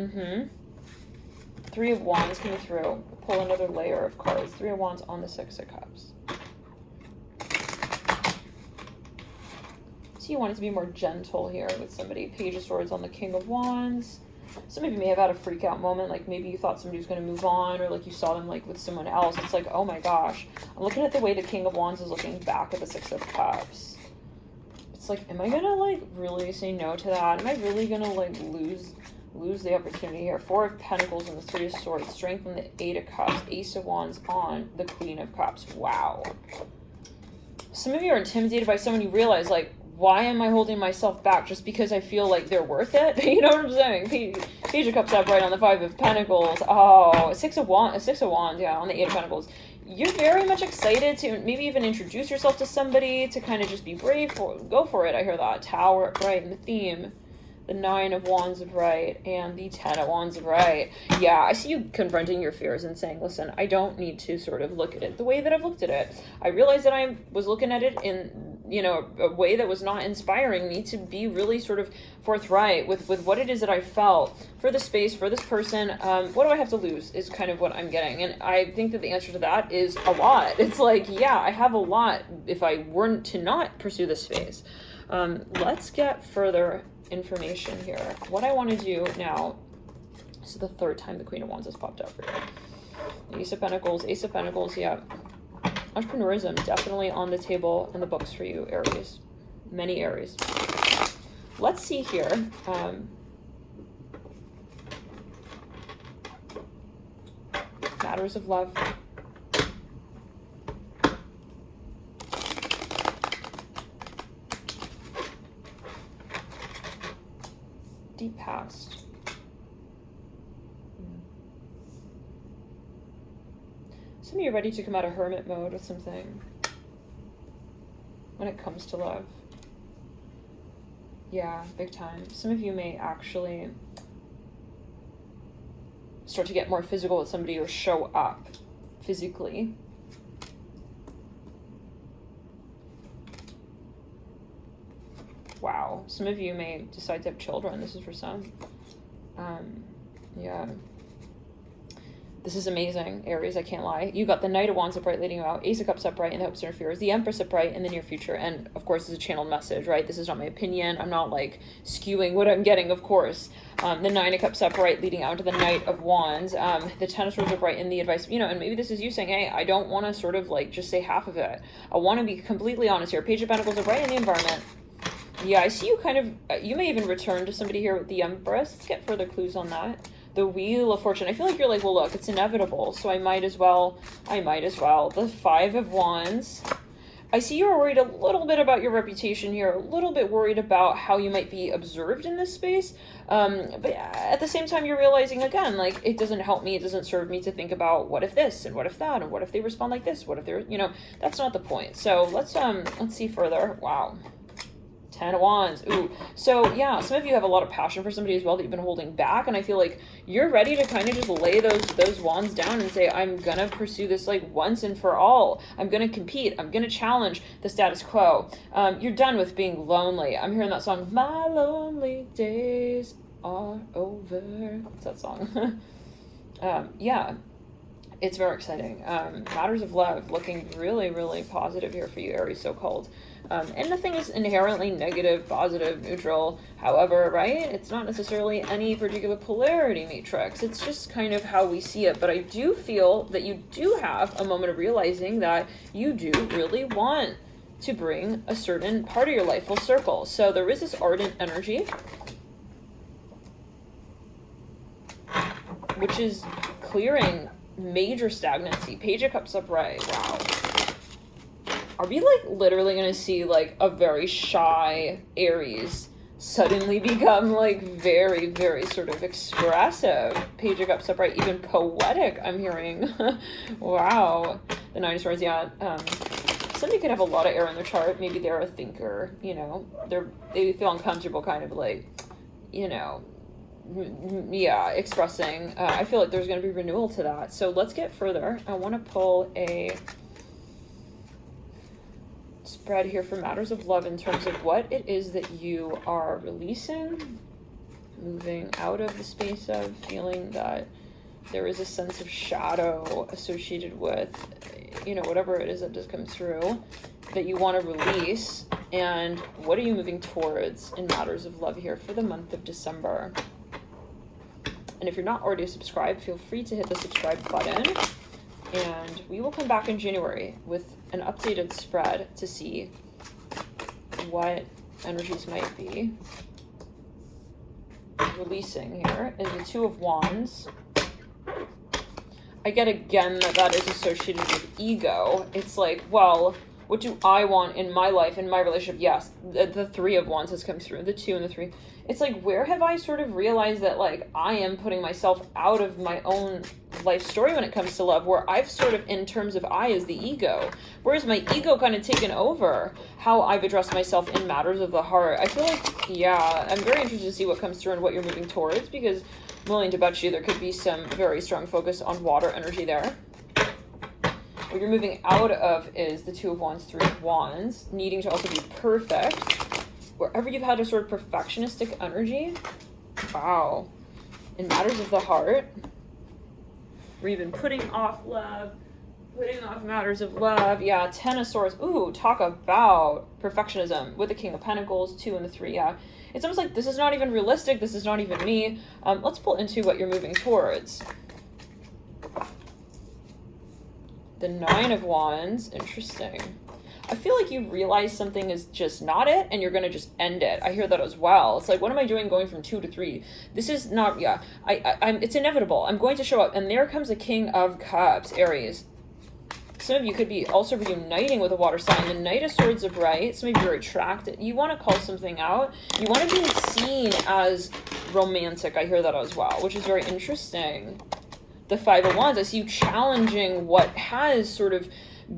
Three of Wands coming through. Pull another layer of cards. Three of Wands on the Six of Cups. You wanted to be more gentle here with somebody. Page of Swords on the King of Wands. Some of you may have had a freak out moment, like maybe you thought somebody was going to move on, or like you saw them like with someone else. It's like, oh my gosh, I'm looking at the way the King of Wands is looking back at the Six of Cups. It's like, am I going to like really say no to that? Am I really going to like lose the opportunity here? Four of Pentacles and the Three of Swords, Strength and the Eight of Cups, Ace of Wands on the Queen of Cups. Wow. Some of you are intimidated by someone. You realize, like, why am I holding myself back just because I feel like they're worth it? You know what I'm saying? Page of Cups up right on the Five of Pentacles. Oh, Six of Wands, yeah, on the Eight of Pentacles. You're very much excited to maybe even introduce yourself to somebody, to kind of just be brave, go for it. I hear that. Tower, right, in the theme. The Nine of Wands upright and the Ten of Wands upright. Yeah, I see you confronting your fears and saying, listen, I don't need to sort of look at it the way that I've looked at it. I realized that I was looking at it in, you know, a way that was not inspiring me to be really sort of forthright with what it is that I felt for the space, for this person. What do I have to lose is kind of what I'm getting. And I think that the answer to that is a lot. It's like, yeah, I have a lot if I weren't to not pursue this space. Let's get further information here. What I want to do now, this is the third time the Queen of Wands has popped up for you. Ace of Pentacles, yeah. Entrepreneurism definitely on the table in the books for you, Aries. Many Aries. Let's see here. Matters of love. Deep past. Some of you are ready to come out of hermit mode with something when it comes to love. Yeah, big time. Some of you may actually start to get more physical with somebody or show up physically. Wow. Some of you may decide to have children. This is for some. Yeah. This is amazing, Aries, I can't lie. You got the Knight of Wands upright leading you out, Ace of Cups upright in the hopes and fears, the Empress upright in the near future, and of course, this is a channeled message, right? This is not my opinion. I'm not like skewing what I'm getting, of course. The Nine of Cups upright leading out to the Knight of Wands, the Ten of Swords upright in the advice, you know, and maybe this is you saying, hey, I don't want to sort of like just say half of it. I want to be completely honest here. Page of Pentacles upright in the environment. Yeah, I see you kind of, you may even return to somebody here with the Empress. Let's get further clues on that. The Wheel of Fortune. I feel like you're like, well, look, it's inevitable, so I might as well. The Five of Wands. I see you're worried a little bit about your reputation here, a little bit worried about how you might be observed in this space. But at the same time, you're realizing, again, like, it doesn't help me, it doesn't serve me to think about what if this, and what if that, and what if they respond like this, what if they're, you know, that's not the point. So let's see further. Wow. Ten of Wands. Ooh. So yeah, some of you have a lot of passion for somebody as well that you've been holding back, and I feel like you're ready to kind of just lay those wands down and say, I'm gonna pursue this like once and for all. I'm gonna compete. I'm gonna challenge the status quo. You're done with being lonely. I'm hearing that song, My Lonely Days Are Over. What's that song? Yeah. It's very exciting. Matters of love looking really, really positive here for you, Aries, so-called. And nothing is inherently negative, positive, neutral. However, right, it's not necessarily any particular polarity matrix. It's just kind of how we see it. But I do feel that you do have a moment of realizing that you do really want to bring a certain part of your life full circle. So there is this ardent energy, which is clearing major stagnancy. Page of Cups upright. Wow. Are we like literally gonna see like a very shy Aries suddenly become like very, very sort of expressive? Page of Cups upright, even poetic, I'm hearing. Wow. The Nine of Swords, yeah. Somebody could have a lot of air in their chart. Maybe they're a thinker, you know, they feel uncomfortable kind of like, you know, yeah, expressing. I feel like there's going to be renewal to that. So let's get further. I want to pull a spread here for matters of love in terms of what it is that you are releasing, moving out of the space of, feeling that there is a sense of shadow associated with, you know, whatever it is that just comes through that you want to release, and what are you moving towards in matters of love here for the month of December. And if you're not already subscribed, feel free to hit the subscribe button. And we will come back in January with an updated spread to see what energies might be releasing here. Is the Two of Wands. I get again that is associated with ego. It's like, well, what do I want in my life, in my relationship? Yes, the Three of Wands has come through, the 2 and the 3. It's like, where have I sort of realized that, like, I am putting myself out of my own life story when it comes to love, where I've sort of, in terms of I as the ego, whereas my ego kind of taken over how I've addressed myself in matters of the heart. I feel like, yeah, I'm very interested to see what comes through and what you're moving towards, because I'm willing to bet you there could be some very strong focus on water energy there. What you're moving out of is the Two of Wands, Three of Wands, needing to also be perfect. Wherever you've had a sort of perfectionistic energy, wow, in matters of the heart, where you've been putting off love, putting off matters of love. Yeah, Ten of Swords. Ooh, talk about perfectionism with the King of Pentacles, 2 and the 3. Yeah, it's almost like this is not even realistic. This is not even me. Let's pull into what you're moving towards. The Nine of Wands. Interesting. I feel like you realize something is just not it, and you're going to just end it. I hear that as well. It's like, what am I doing going from 2 to 3? This is not, yeah, it's inevitable. I'm going to show up. And there comes the King of Cups, Aries. Some of you could be also reuniting with a water sign. The Knight of Swords are bright. Some of you are attracted. You want to call something out. You want to be seen as romantic. I hear that as well, which is very interesting. The Five of Wands, I see you challenging what has sort of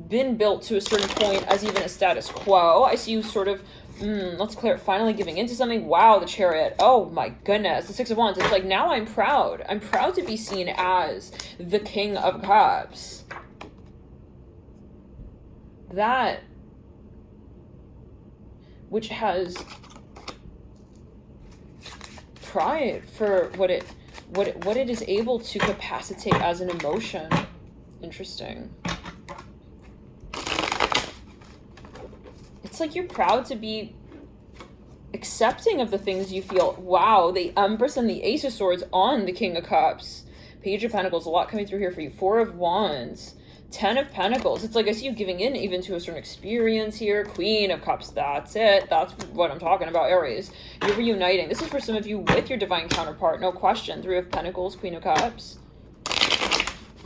been built to a certain point as even a status quo. I see you sort of, let's clear it, finally giving into something. Wow, the Chariot. Oh my goodness. The Six of Wands. It's like, now I'm proud. I'm proud to be seen as the King of Cups. That, which has pride for what it is able to capacitate as an emotion. Interesting. It's like you're proud to be accepting of the things you feel. Wow, the Empress and the Ace of Swords on the King of Cups. Page of Pentacles, a lot coming through here for you. Four of Wands. 10 of Pentacles. It's like I see you giving in even to a certain experience here. Queen of Cups. That's it. That's what I'm talking about, Aries. You're reuniting. This is for some of you with your divine counterpart. No question. 3 of Pentacles, Queen of Cups.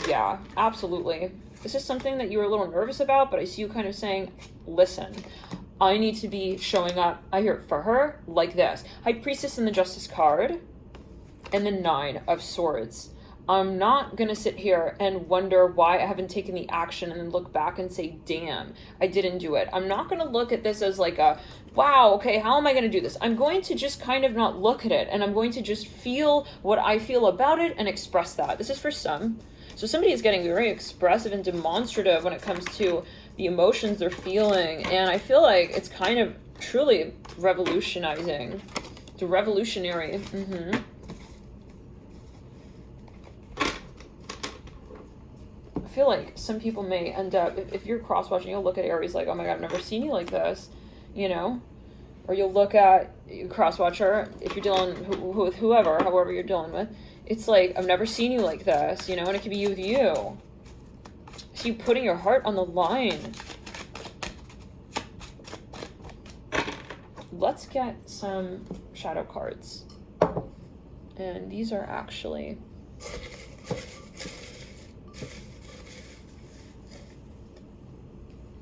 Yeah, absolutely. This is something that you were a little nervous about, but I see you kind of saying, listen, I need to be showing up, I hear it for her, like this. High Priestess in the Justice card, and the 9 of Swords. I'm not going to sit here and wonder why I haven't taken the action and then look back and say, damn, I didn't do it. I'm not going to look at this as like a, wow, okay, how am I going to do this? I'm going to just kind of not look at it, and I'm going to just feel what I feel about it and express that. This is for some. So somebody is getting very expressive and demonstrative when it comes to the emotions they're feeling. And I feel like it's kind of truly revolutionizing. It's revolutionary. I feel like some people may end up, if you're cross-watching, you'll look at Aries like, oh my God, I've never seen you like this, you know? Or you'll look at cross-watcher, if you're dealing with whoever, however you're dealing with, it's like, I've never seen you like this, you know? And it could be you with you. So you putting your heart on the line. Let's get some shadow cards. And these are actually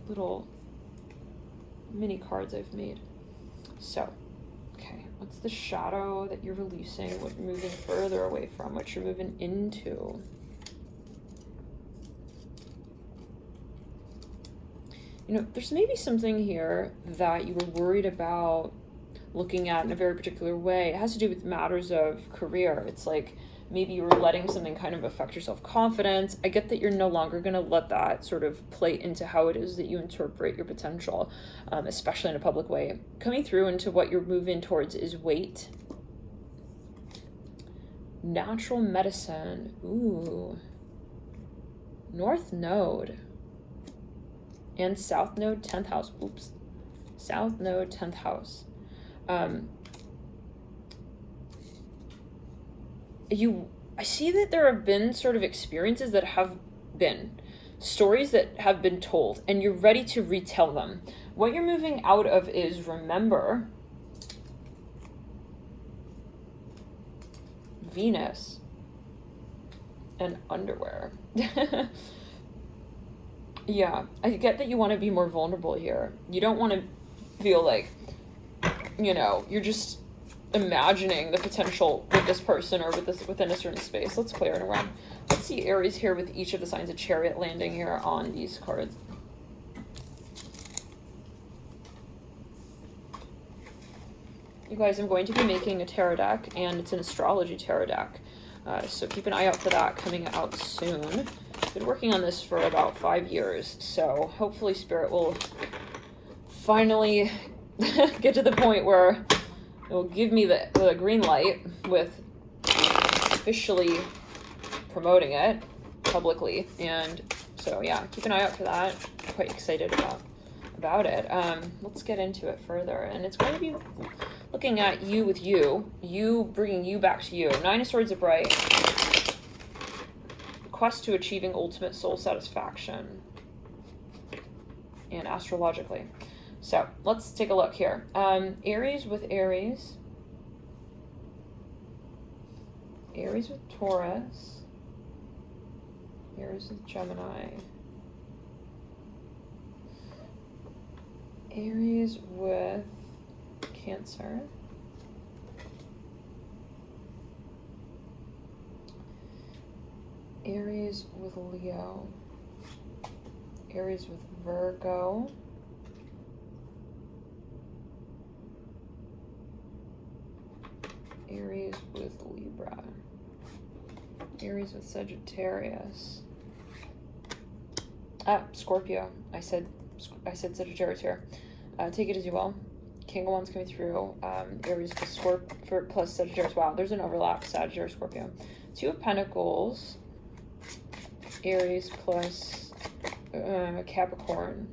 little mini cards I've made. So, okay, what's the shadow that you're releasing, what you're moving further away from, what you're moving into? You know, there's maybe something here that you were worried about looking at in a very particular way. It has to do with matters of career. It's like maybe you were letting something kind of affect your self-confidence. I get that you're no longer going to let that sort of play into how it is that you interpret your potential, especially in a public way. Coming through into what you're moving towards is weight. Natural medicine. Ooh. North Node. And South Node, 10th house. Oops. South Node, 10th house. I see that there have been sort of experiences that have been, stories that have been told, and you're ready to retell them. What you're moving out of is remember Venus and underwear. Yeah, I get that you want to be more vulnerable here. You don't want to feel like, you know, you're just imagining the potential with this person or with this within a certain space. Let's clear it around. Let's see Aries here with each of the signs of Chariot landing here on these cards. You guys, I'm going to be making a tarot deck, and it's an astrology tarot deck. So keep an eye out for that coming out soon. Been working on this for about 5 years, so hopefully Spirit will finally get to the point where it will give me the green light with officially promoting it publicly. And so yeah, keep an eye out for that. I'm quite excited about it. Let's get into it further, and it's going to be looking at you with you bringing you back to you. Nine of Swords upright. Quest to achieving ultimate soul satisfaction, and astrologically. So let's take a look here. Aries with Aries. Aries with Taurus. Aries with Gemini. Aries with Cancer. Aries with Leo. Aries with Virgo. Aries with Libra. Aries with Sagittarius. Scorpio. I said Sagittarius here. Take it as you will. King of Wands coming through. Aries plus Sagittarius. Wow, there's an overlap. Sagittarius, Scorpio. Two of Pentacles. Aries plus Capricorn.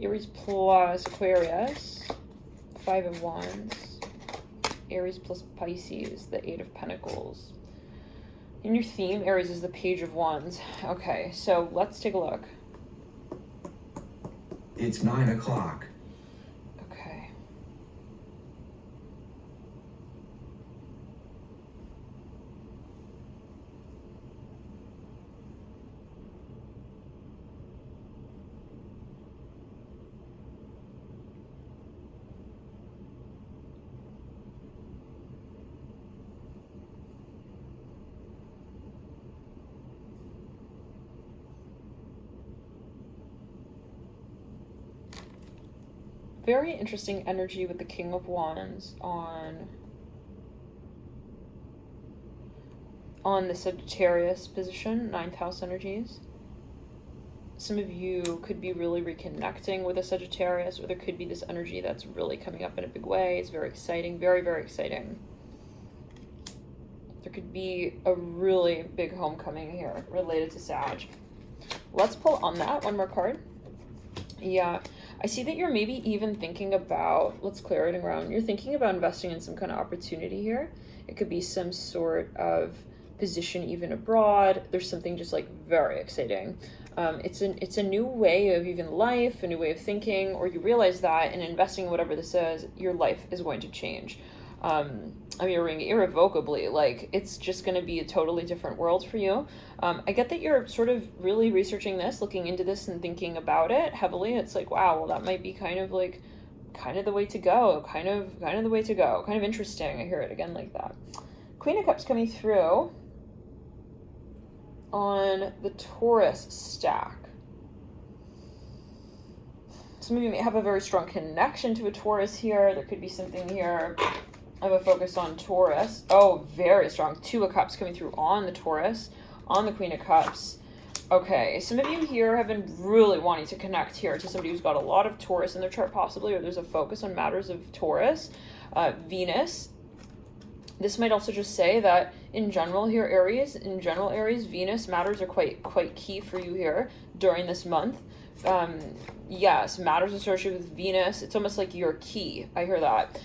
Aries plus Aquarius. Five of Wands. Aries plus Pisces. The Eight of Pentacles. In your theme, Aries is the Page of Wands. Okay, so let's take a look. It's 9 o'clock. Okay. Very interesting energy with the King of Wands on the Sagittarius position, 9th house energies. Some of you could be really reconnecting with a Sagittarius, or there could be this energy that's really coming up in a big way. It's very exciting, very, very exciting. There could be a really big homecoming here related to Sag. Let's pull on that one more card. Yeah, I see that you're maybe even thinking about, let's clear it around, you're thinking about investing in some kind of opportunity here. It could be some sort of position even abroad. There's something just like very exciting. It's a new way of even life, a new way of thinking, or you realize that in investing in whatever this is, your life is going to change. Irrevocably, like it's just going to be a totally different world for you. I get that you're sort of really researching this, looking into this and thinking about it heavily. It's like, wow, well, that might be kind of the way to go, kind of the way to go, kind of interesting. I hear it again like that. Queen of Cups coming through on the Taurus stack. Some of you may have a very strong connection to a Taurus here. There could be something here of a focus on Taurus. Oh, very strong. Two of Cups coming through on the Taurus, on the Queen of Cups. Okay, some of you here have been really wanting to connect here to somebody who's got a lot of Taurus in their chart possibly, or there's a focus on matters of Taurus. Venus. This might also just say that in general here, Aries, Venus matters are quite key for you here during this month. Yes, matters associated with Venus. It's almost like your key. I hear that.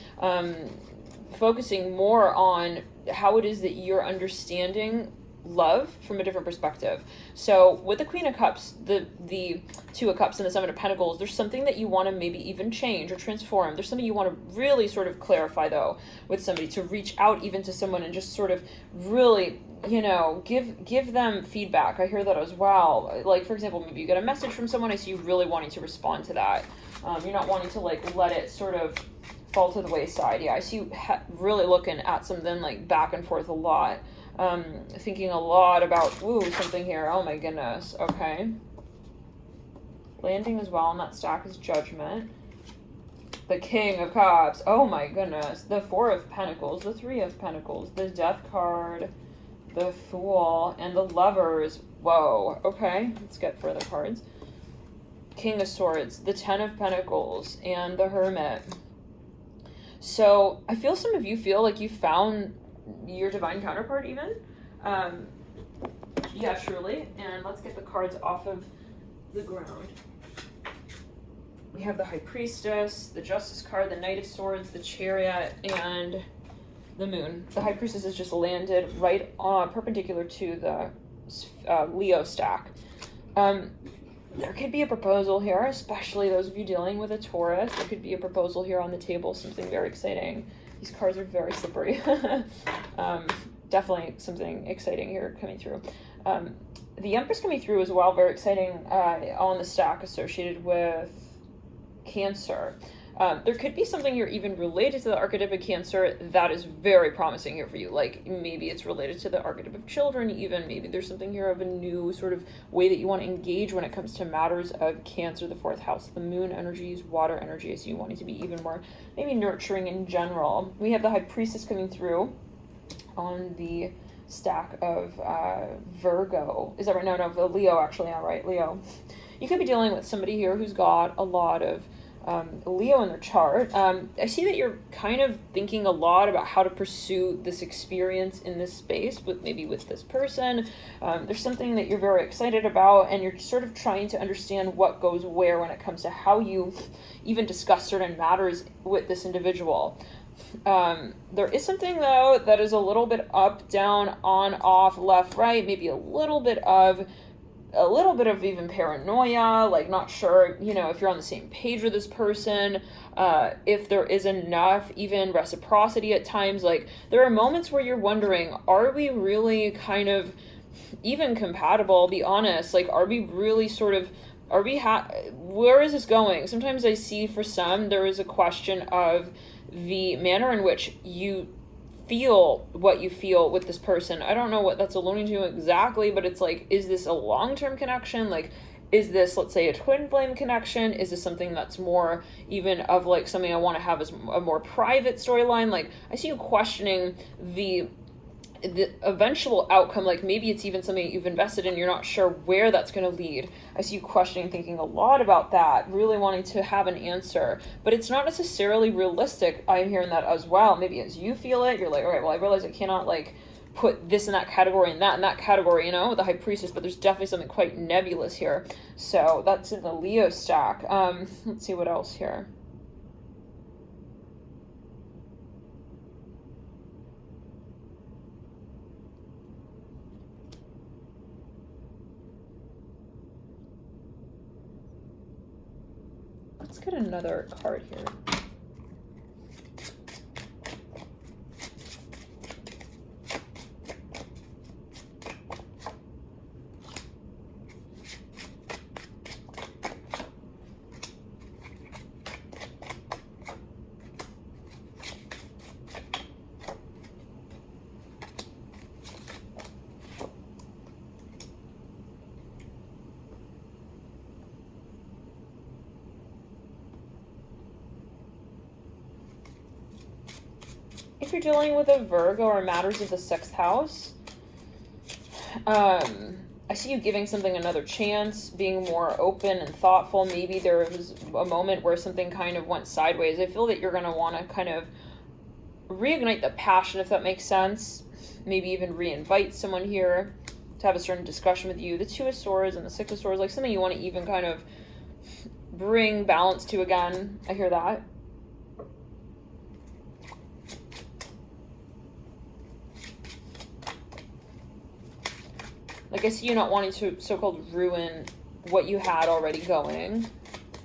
focusing more on how it is that you're understanding love from a different perspective. So with the Queen of Cups, the Two of Cups, and the Seven of Pentacles, there's something that you want to maybe even change or transform. There's something you want to really sort of clarify, though, with somebody, to reach out even to someone and just sort of really, you know, give them feedback. I hear that as well. Like, for example, maybe you get a message from someone, I see you really wanting to respond to that. You're not wanting to, like, let it sort of fall to the wayside. Yeah, I see you really looking at something, like, back and forth a lot. Thinking a lot about, something here. Oh my goodness. Okay. Landing as well on that stack is Judgment. The King of Cups. Oh my goodness. The Four of Pentacles. The Three of Pentacles. The Death card. The Fool. And the Lovers. Whoa. Okay. Let's get further cards. King of Swords. The Ten of Pentacles. And the Hermit. So I feel some of you feel like you found your divine counterpart even. Yeah, truly. And let's get the cards off of the ground. We have the High Priestess, the Justice card, the Knight of Swords, the Chariot, and the Moon. The High Priestess has just landed right on perpendicular to the Leo stack. There could be a proposal here, especially those of you dealing with a Taurus. There could be a proposal here on the table, something very exciting. These cards are very slippery. Definitely something exciting here coming through. The Empress coming through as well, very exciting on the stack associated with Cancer. There could be something here even related to the archetype of Cancer that is very promising here for you. Like, maybe it's related to the archetype of children even. Maybe there's something here of a new sort of way that you want to engage when it comes to matters of Cancer, the fourth house. The Moon energies, water energy, so you wanting to be even more maybe nurturing in general. We have the High Priestess coming through on the stack of Virgo. Is that right? No, the Leo actually. Yeah, right, Leo. You could be dealing with somebody here who's got a lot of Leo in their chart. I see that you're kind of thinking a lot about how to pursue this experience in this space, maybe with this person. There's something that you're very excited about, and you're sort of trying to understand what goes where when it comes to how you even discuss certain matters with this individual. There is something, though, that is a little bit up, down, on, off, left, right, maybe a little bit of even paranoia, like not sure, if you're on the same page with this person, if there is enough even reciprocity at times. Like, there are moments where you're wondering, are we really kind of even compatible? Be honest. Like, are we really sort of, where is this going? Sometimes I see for some, there is a question of the manner in which you feel what you feel with this person. I don't know what that's alluding to exactly, but it's like, is this a long-term connection? Like, is this, let's say, a twin flame connection? Is this something that's more even of like something I want to have as a more private storyline? Like, I see you questioning the eventual outcome. Like, maybe it's even something you've invested in, you're not sure where that's going to lead. I see you questioning, thinking a lot about that, really wanting to have an answer, but it's not necessarily realistic. I'm hearing that as well. Maybe as you feel it, you're like, all right, well, I realize I cannot like put this in that category and that in that category, with the High Priestess, but there's definitely something quite nebulous here. So that's in the Leo stack. Let's see what else here. Let's get another card here. If you're dealing with a Virgo or matters of the sixth house, I see you giving something another chance, being more open and thoughtful. Maybe there was a moment where something kind of went sideways. I feel that you're going to want to kind of reignite the passion, if that makes sense. Maybe even re-invite someone here to have a certain discussion with you. The Two of Swords and the Six of Swords, like something you want to even kind of bring balance to again. I hear that. Like, I see you not wanting to so-called ruin what you had already going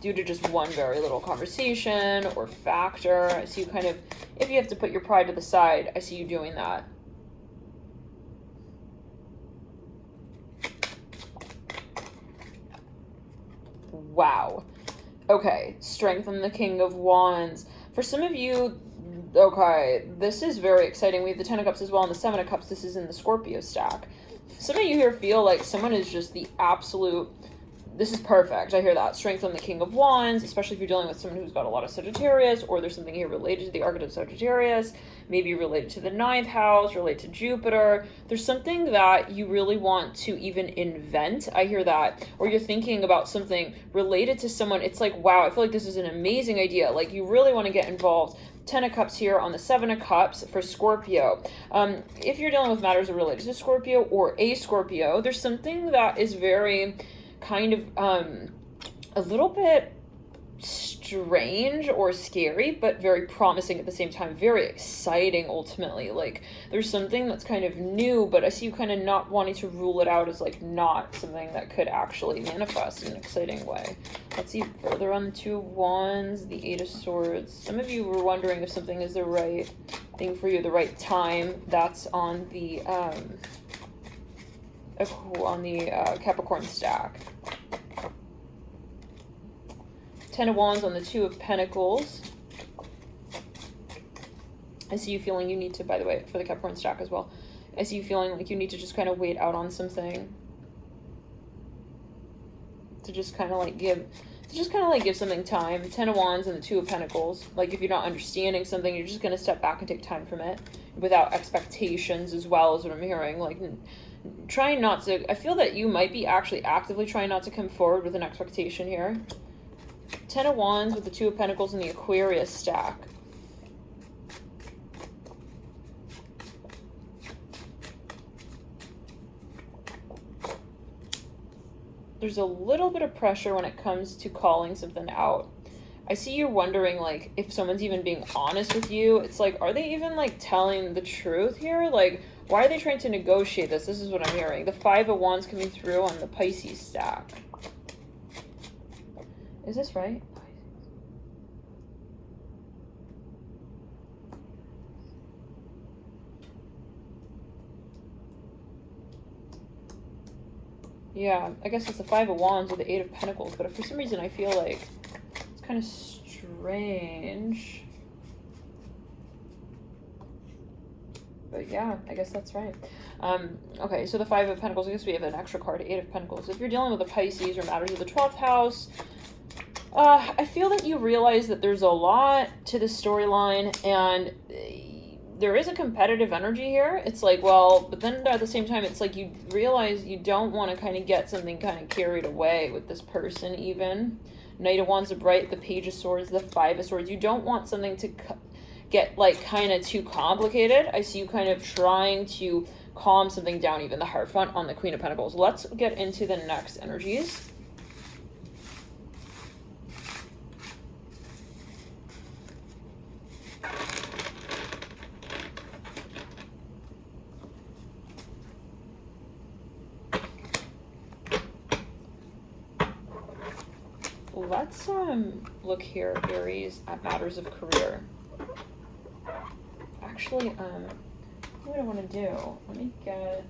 due to just one very little conversation or factor. I see you kind of, if you have to put your pride to the side, I see you doing that. Wow. Okay, Strength and the King of Wands. For some of you, okay, this is very exciting. We have the Ten of Cups as well, and the Seven of Cups. This is in the Scorpio stack. Some of you here feel like someone is just the absolute, this is perfect. I hear that. Strength on the King of Wands, especially if you're dealing with someone who's got a lot of Sagittarius, or there's something here related to the archetype of Sagittarius, maybe related to the 9th house, related to Jupiter. There's something that you really want to even invent. I hear that. Or you're thinking about something related to someone. It's like, wow, I feel like this is an amazing idea. Like, you really want to get involved. 10 of Cups here on the 7 of Cups for Scorpio. If you're dealing with matters related to Scorpio or a Scorpio, there's something that is very kind of a little bit strange or scary, but very promising at the same time, very exciting ultimately. Like, there's something that's kind of new, but I see you kind of not wanting to rule it out as like not something that could actually manifest in an exciting way. Let's see further on the 2 of Wands, the 8 of Swords. Some of you were wondering if something is the right thing for you, the right time. That's on the Capricorn stack. 10 of Wands on the 2 of Pentacles. I see you feeling you need to, by the way, for the Capricorn stack as well, I see you feeling like you need to just kind of wait out on something. To just kind of like give something time. 10 of Wands and the 2 of Pentacles. Like, if you're not understanding something, you're just going to step back and take time from it without expectations as well, as what I'm hearing. Like, trying not to, I feel that you might be actually actively trying not to come forward with an expectation here. 10 of Wands with the 2 of Pentacles and the Aquarius stack. There's a little bit of pressure when it comes to calling something out. I see you're wondering, like, if someone's even being honest with you. It's like, are they even, like, telling the truth here? Like, why are they trying to negotiate this? This is what I'm hearing. The 5 of Wands coming through on the Pisces stack. Is this right? Yeah, I guess it's the 5 of Wands with the 8 of Pentacles, but for some reason I feel like it's kind of strange. But yeah, I guess that's right. Okay, so the 5 of Pentacles, I guess we have an extra card, 8 of Pentacles. If you're dealing with a Pisces or matters of the 12th house, I feel that you realize that there's a lot to the storyline, and there is a competitive energy here. It's like, well, but then at the same time, it's like you realize you don't want to kind of get something kind of carried away with this person even. Knight of Wands, the Bright, the Page of Swords, the 5 of Swords. You don't want something to get like kind of too complicated. I see you kind of trying to calm something down, even the Hierophant on the Queen of Pentacles. Let's get into the next energies. Let's look here, Aries, at matters of career. Actually, what do I want to do? Let me get...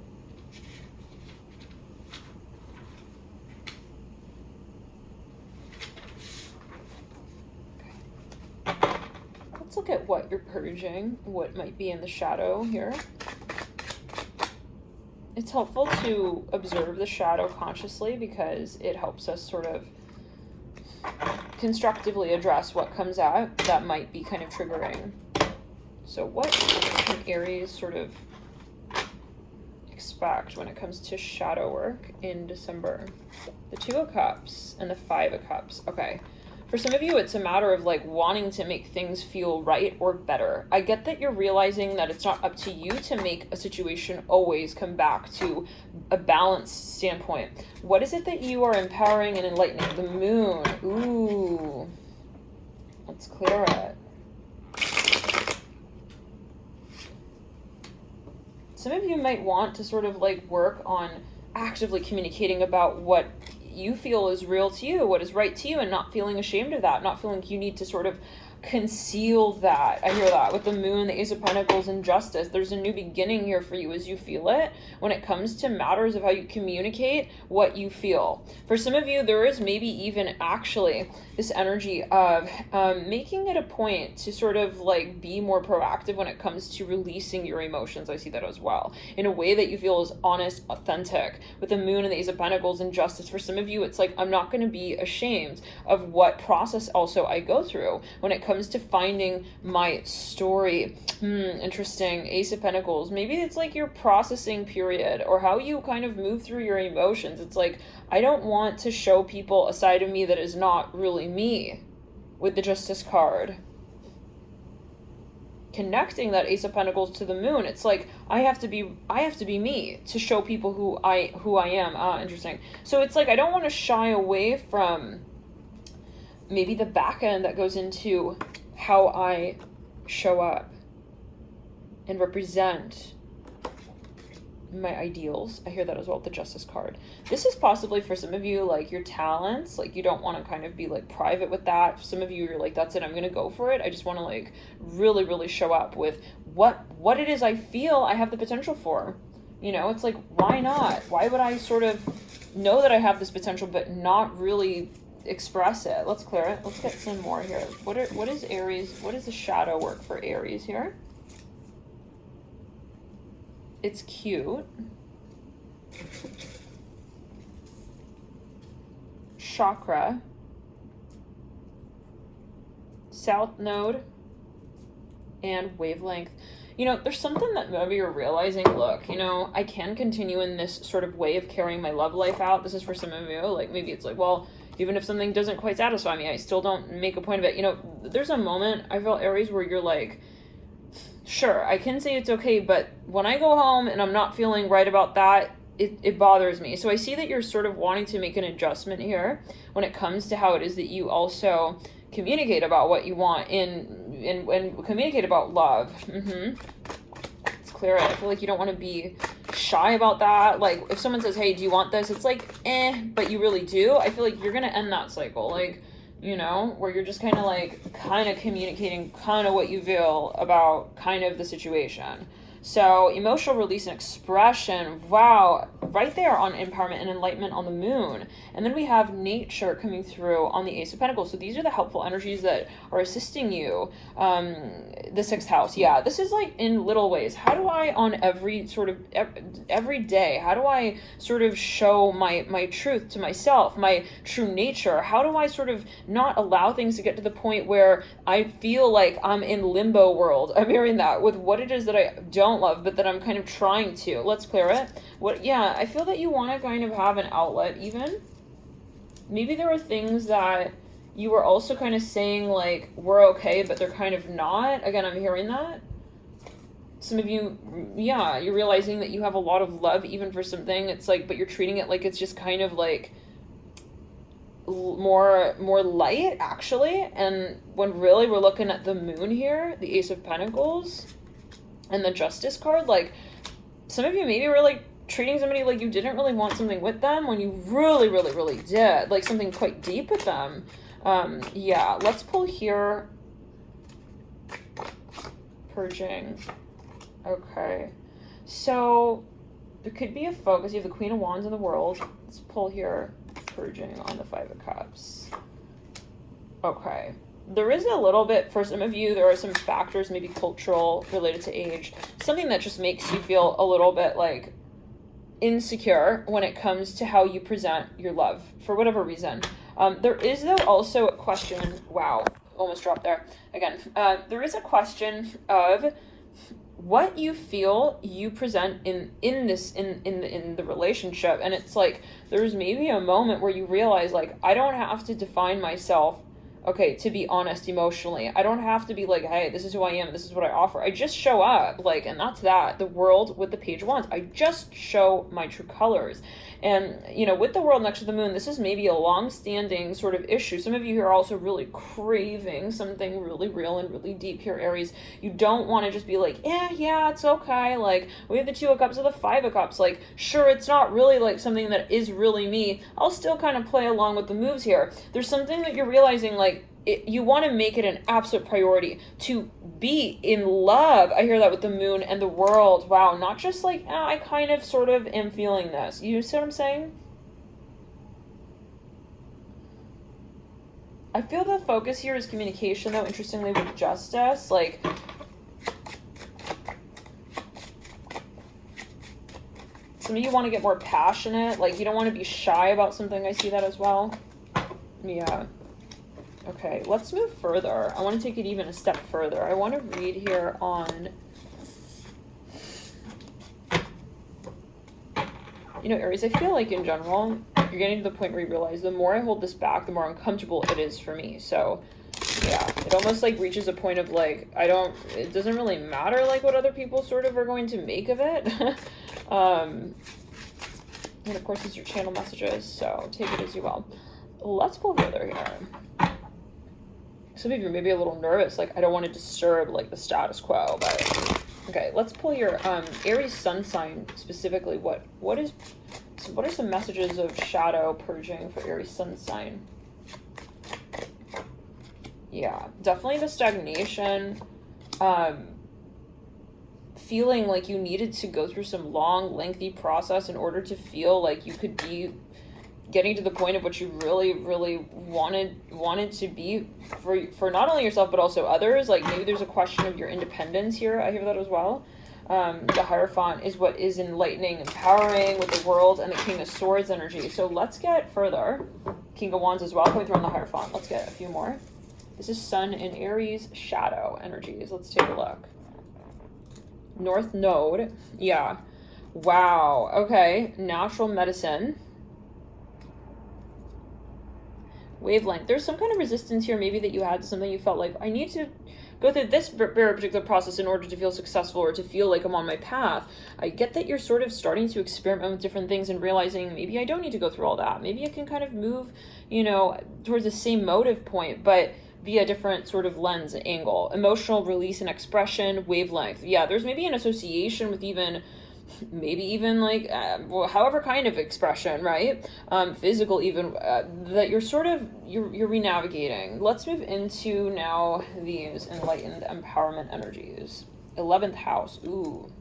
Okay. Let's look at what you're purging, what might be in the shadow here. It's helpful to observe the shadow consciously because it helps us sort of constructively address what comes out that might be kind of triggering. So what can Aries sort of expect when it comes to shadow work in December? The 2 of Cups and the 5 of Cups. Okay. For some of you, it's a matter of like wanting to make things feel right or better. I get that you're realizing that it's not up to you to make a situation always come back to a balanced standpoint. What is it that you are empowering and enlightening? The Moon. Ooh. Let's clear it. Some of you might want to sort of like work on actively communicating about what you feel is real to you, what is right to you, and not feeling ashamed of that, not feeling like you need to sort of conceal that. I hear that with the moon, the Ace of Pentacles, and Justice. There's a new beginning here for you as you feel it when it comes to matters of how you communicate what you feel. For some of you, there is maybe even actually this energy of making it a point to sort of like be more proactive when it comes to releasing your emotions. I see that as well in a way that you feel is honest, authentic. With the moon and the Ace of Pentacles and Justice, for some of you, it's like, I'm not going to be ashamed of what process also I go through when it comes to finding my story. Interesting. Ace of Pentacles. Maybe it's like your processing period or how you kind of move through your emotions. It's like, I don't want to show people a side of me that is not really me. With the Justice card, connecting that Ace of Pentacles to the moon, it's like I have to be me to show people who I am. Interesting. So it's like I don't want to shy away from maybe the back end that goes into how I show up and represent my ideals. I hear that as well with the Justice card. This is possibly for some of you like your talents, like you don't want to kind of be like private with that. For some of you, you're like, that's it, I'm gonna go for it. I just want to like really show up with what it is I feel I have the potential for. You know, it's like, why not? Why would I sort of know that I have this potential but not really express it? Let's clear it. Let's get some more here. What is Aries? What is the shadow work for Aries here? It's cute. Chakra. South node. And wavelength. You know, there's something that maybe you're realizing, look, you know, I can continue in this sort of way of carrying my love life out. This is for some of you. Like, maybe it's like, well, even if something doesn't quite satisfy me, I still don't make a point of it. You know, there's a moment, I feel, Aries, where you're like, sure, I can say it's okay, but when I go home and I'm not feeling right about that, it bothers me. So I see that you're sort of wanting to make an adjustment here when it comes to how it is that you also communicate about what you want and communicate about love. Let's clear it. I feel like you don't want to be shy about that. Like if someone says, hey, do you want this? It's like, but you really do. I feel like you're going to end that cycle. Like, you know, where you're just kind of communicating kind of what you feel about kind of the situation. So emotional release and expression, wow, right there on empowerment and enlightenment on the moon. And then we have nature coming through on the Ace of Pentacles. So these are the helpful energies that are assisting you. The sixth house, yeah, this is like in little ways. How do I on every day, how do I sort of show my truth to myself, my true nature? How do I sort of not allow things to get to the point where I feel like I'm in limbo world? I'm hearing that with what it is that I don't love, but that I'm kind of trying to. Let's clear it. I feel that you want to kind of have an outlet even. Maybe there are things that you were also kind of saying like, we're okay, but they're kind of not. Again, I'm hearing that. Some of you, yeah, you're realizing that you have a lot of love even for something. It's like, but you're treating it like it's just kind of like more light actually. And when really we're looking at the moon here, the Ace of Pentacles, and the Justice card, like some of you maybe were like treating somebody like you didn't really want something with them when you really did, like something quite deep with them. Yeah, let's pull here. Purging. Okay. So there could be a focus. You have the Queen of Wands in the World. Let's pull here. Purging on the Five of Cups. Okay. There is a little bit, for some of you, there are some factors, maybe cultural, related to age. Something that just makes you feel a little bit like insecure when it comes to how you present your love, for whatever reason. There is, though, also a question, wow, almost dropped there. Again, there is a question of what you feel you present in the relationship. And it's like, there's maybe a moment where you realize, like, I don't have to define myself okay, to be honest emotionally. I don't have to be like, hey, this is who I am, this is what I offer. I just show up, like, and that's that. The world with the Page of Wands, I just show my true colors. And, you know, with the world next to the moon, this is maybe a long-standing sort of issue. Some of you here are also really craving something really real and really deep here, Aries. You don't want to just be like, yeah, it's okay. Like, we have the Two of Cups or the Five of Cups. Like, sure, it's not really like something that is really me. I'll still kind of play along with the moves here. There's something that you're realizing, like, you want to make it an absolute priority to be in love. I hear that with the moon and the world. Wow, not just like, I kind of sort of am feeling this. You see what I'm saying? I feel the focus here is communication, though, interestingly, with Justice. Like, some of you want to get more passionate. Like, you don't want to be shy about something. I see that as well. Yeah. Okay, let's move further. I want to take it even a step further. I want to read here on, you know, Aries, I feel like in general, you're getting to the point where you realize the more I hold this back, the more uncomfortable it is for me. So, yeah, it almost like reaches a point of like, it doesn't really matter like what other people sort of are going to make of it. And of course, it's your channel messages, so take it as you will. Let's pull further here. Some of you may be a little nervous, like, I don't want to disturb, like, the status quo, but, okay, let's pull your, Aries sun sign, specifically. What are some messages of shadow purging for Aries sun sign? Yeah, definitely the stagnation, feeling like you needed to go through some long, lengthy process in order to feel like you could be getting to the point of what you really, really wanted to be for not only yourself, but also others. Like, maybe there's a question of your independence here. I hear that as well. The Hierophant is what is enlightening, empowering with the world, and the King of Swords energy. So let's get further. King of Wands as well, coming through on the Hierophant. Let's get a few more. This is Sun and Aries shadow energies. Let's take a look. North Node. Yeah. Wow. Okay. Natural medicine. Wavelength. There's some kind of resistance here, maybe that you had to something. You felt like, I need to go through this very particular process in order to feel successful or to feel like I'm on my path. I get that you're sort of starting to experiment with different things and realizing maybe I don't need to go through all that. Maybe I can kind of move, you know, towards the same motive point, but via a different sort of lens and angle. Emotional release and expression, wavelength. Yeah, there's maybe an association with maybe even like however kind of expression, right? Physical even, that you're sort of you're re-navigating. Let's move into now these enlightened empowerment energies. 11th house. Ooh.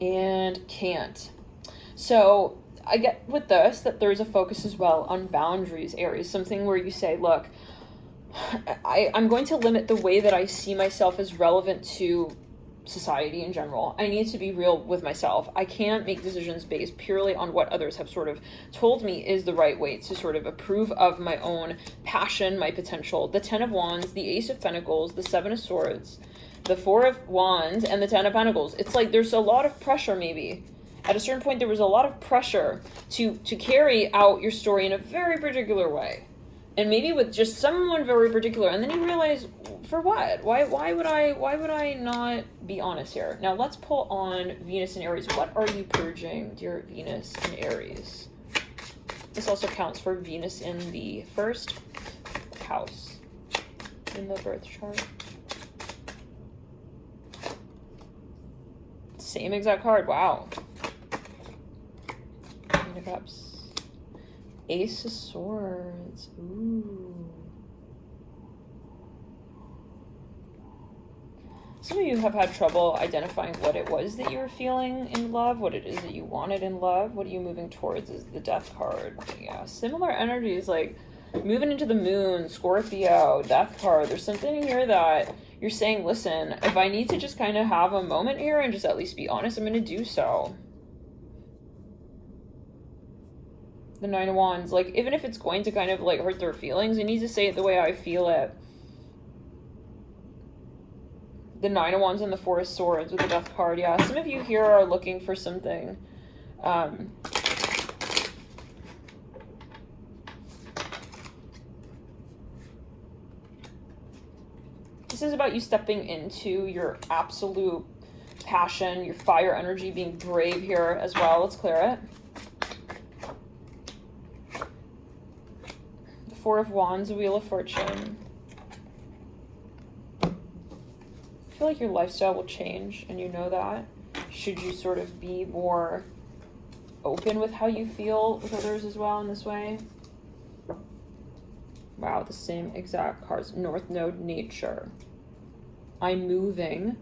And can't. So I get with this that there's a focus as well on boundaries, Aries. Something where you say, look, I'm going to limit the way that I see myself as relevant to society in general. I need to be real with myself. I can't make decisions based purely on what others have sort of told me is the right way to sort of approve of my own passion, my potential. The 10 of Wands, the Ace of Pentacles, the 7 of Swords, the 4 of Wands, and the 10 of Pentacles. It's like there's a lot of pressure maybe. At a certain point, there was a lot of pressure to carry out your story in a very particular way. And maybe with just someone very particular, and then you realize, for what? Why would I not be honest here? Now let's pull on Venus and Aries. What are you purging, dear Venus and Aries? This also counts for Venus in the first house in the birth chart. Same exact card. Wow. Queen of Cups. Ace of Swords. Ooh. Some of you have had trouble identifying what it was that you were feeling in love, what it is that you wanted in love. What are you moving towards is the Death card. Yeah, similar energies, like moving into the moon, Scorpio, Death card. There's something in here that you're saying, listen, if I need to just kind of have a moment here and just at least be honest, I'm going to do so. The 9 of Wands, like, even if it's going to kind of like hurt their feelings, I need to say it the way I feel it. The 9 of Wands and the 4 of Swords with the Death card. Yeah, some of you here are looking for something. This is about you stepping into your absolute passion, your fire energy, being brave here as well. Let's clear it. The Four of Wands, the Wheel of Fortune. I feel like your lifestyle will change, and you know that. Should you sort of be more open with how you feel with others as well in this way? Wow, the same exact cards. North Node, Nature. I'm moving.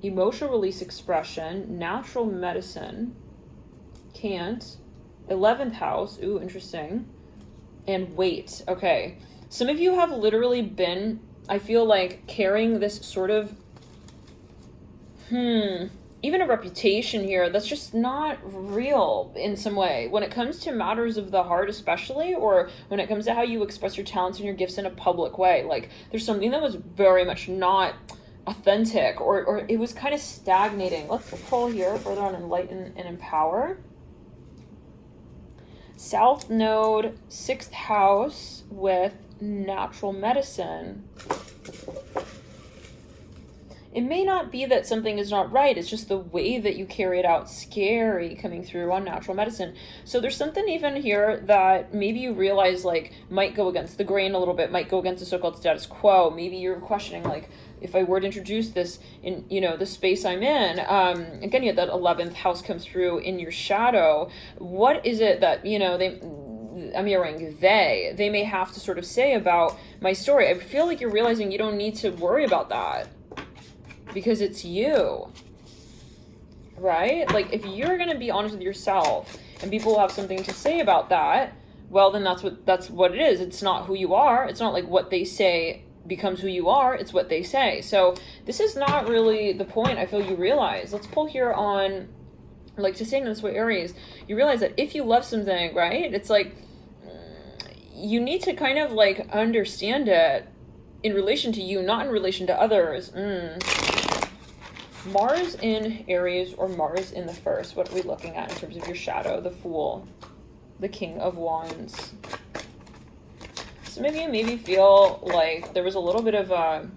Emotional release, expression. Natural medicine. Can't. 11th house. Ooh, interesting. And weight. Okay. Some of you have literally been, I feel like, carrying this sort of, even a reputation here that's just not real in some way when it comes to matters of the heart, especially, or when it comes to how you express your talents and your gifts in a public way. Like, there's something that was very much not authentic, or it was kind of stagnating. Let's pull here further on Enlighten and Empower. South Node, 6th house with natural medicine. It may not be that something is not right. It's just the way that you carry it out. Scary coming through on natural medicine. So there's something even here that maybe you realize like might go against the grain a little bit, might go against the so-called status quo. Maybe you're questioning like, if I were to introduce this in, you know, the space I'm in, again, you had that 11th house come through in your shadow. What is it that, you know, I'm hearing they may have to sort of say about my story? I feel like you're realizing you don't need to worry about that, because it's you, right? Like, if you're going to be honest with yourself and people will have something to say about that, well, then that's what it is. It's not who you are. It's not like what they say becomes who you are. It's what they say. So this is not really the point. I feel you realize. Let's pull here on, like, to say in this way, Aries, you realize that if you love something, right, it's like you need to kind of like understand it in relation to you, not in relation to others. Mars in Aries or Mars in the first. What are we looking at in terms of your shadow? The Fool, the King of Wands. Some of you maybe feel like there was a little bit of an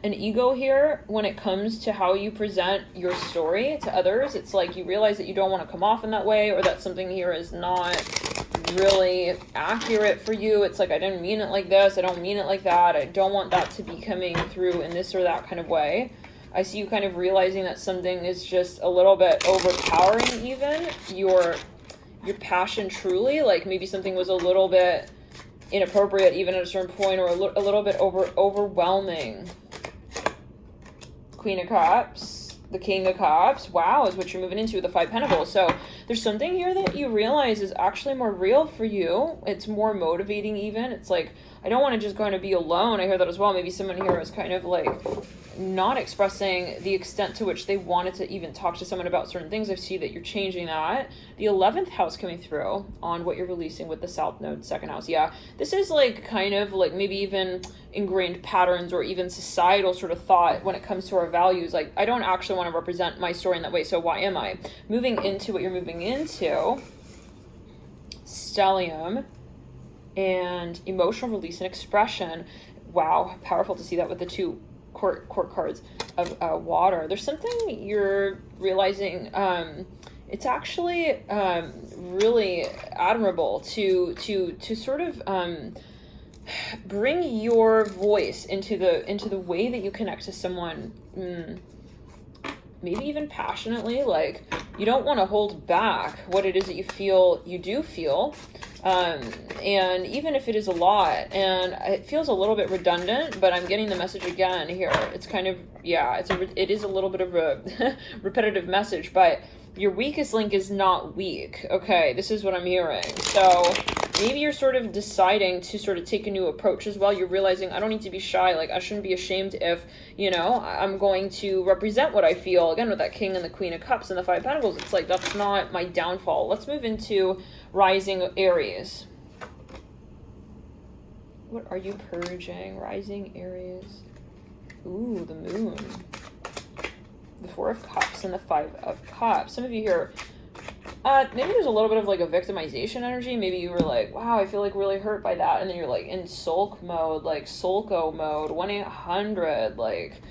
ego here when it comes to how you present your story to others. It's like you realize that you don't want to come off in that way, or that something here is not really accurate for you. It's like, I didn't mean it like this, I don't mean it like that, I don't want that to be coming through in this or that kind of way. I see you kind of realizing that something is just a little bit overpowering even your passion truly. Like maybe something was a little bit inappropriate even at a certain point, or a little bit overwhelming. Queen of Cups, the King of Cups, wow, is what you're moving into with the 5 Pentacles. So there's something here that you realize is actually more real for you. It's more motivating even. It's like, I don't want to just go and be alone. I hear that as well. Maybe someone here is kind of like not expressing the extent to which they wanted to even talk to someone about certain things. I see that you're changing that. The 11th house coming through on what you're releasing with the South Node, 2nd house. Yeah, this is like kind of like maybe even ingrained patterns or even societal sort of thought when it comes to our values. Like, I don't actually want to represent my story in that way, so why am I? Moving into what you're moving into, Stellium and emotional release and expression. Wow, powerful to see that with the 2 court cards of water. There's something you're realizing, it's actually really admirable to sort of bring your voice into the way that you connect to someone, maybe even passionately. Like, you don't want to hold back what it is that you do feel, and even if it is a lot and it feels a little bit redundant, but I'm getting the message again here. It's kind of, yeah, it is a little bit of a repetitive message, but your weakest link is not weak. Okay, this is what I'm hearing. So maybe you're sort of deciding to sort of take a new approach as well. You're realizing, I don't need to be shy. Like, I shouldn't be ashamed if, you know, I'm going to represent what I feel. Again, with that King and the Queen of Cups and the 5 Pentacles, it's like, that's not my downfall. Let's move into Rising Aries. What are you purging? Rising Aries. Ooh, the Moon. The 4 of Cups and the 5 of Cups. Some of you here Maybe there's a little bit of like a victimization energy. Maybe you were like, wow, I feel like really hurt by that. And then you're like in sulk mode, like sulko mode, 1-800, like,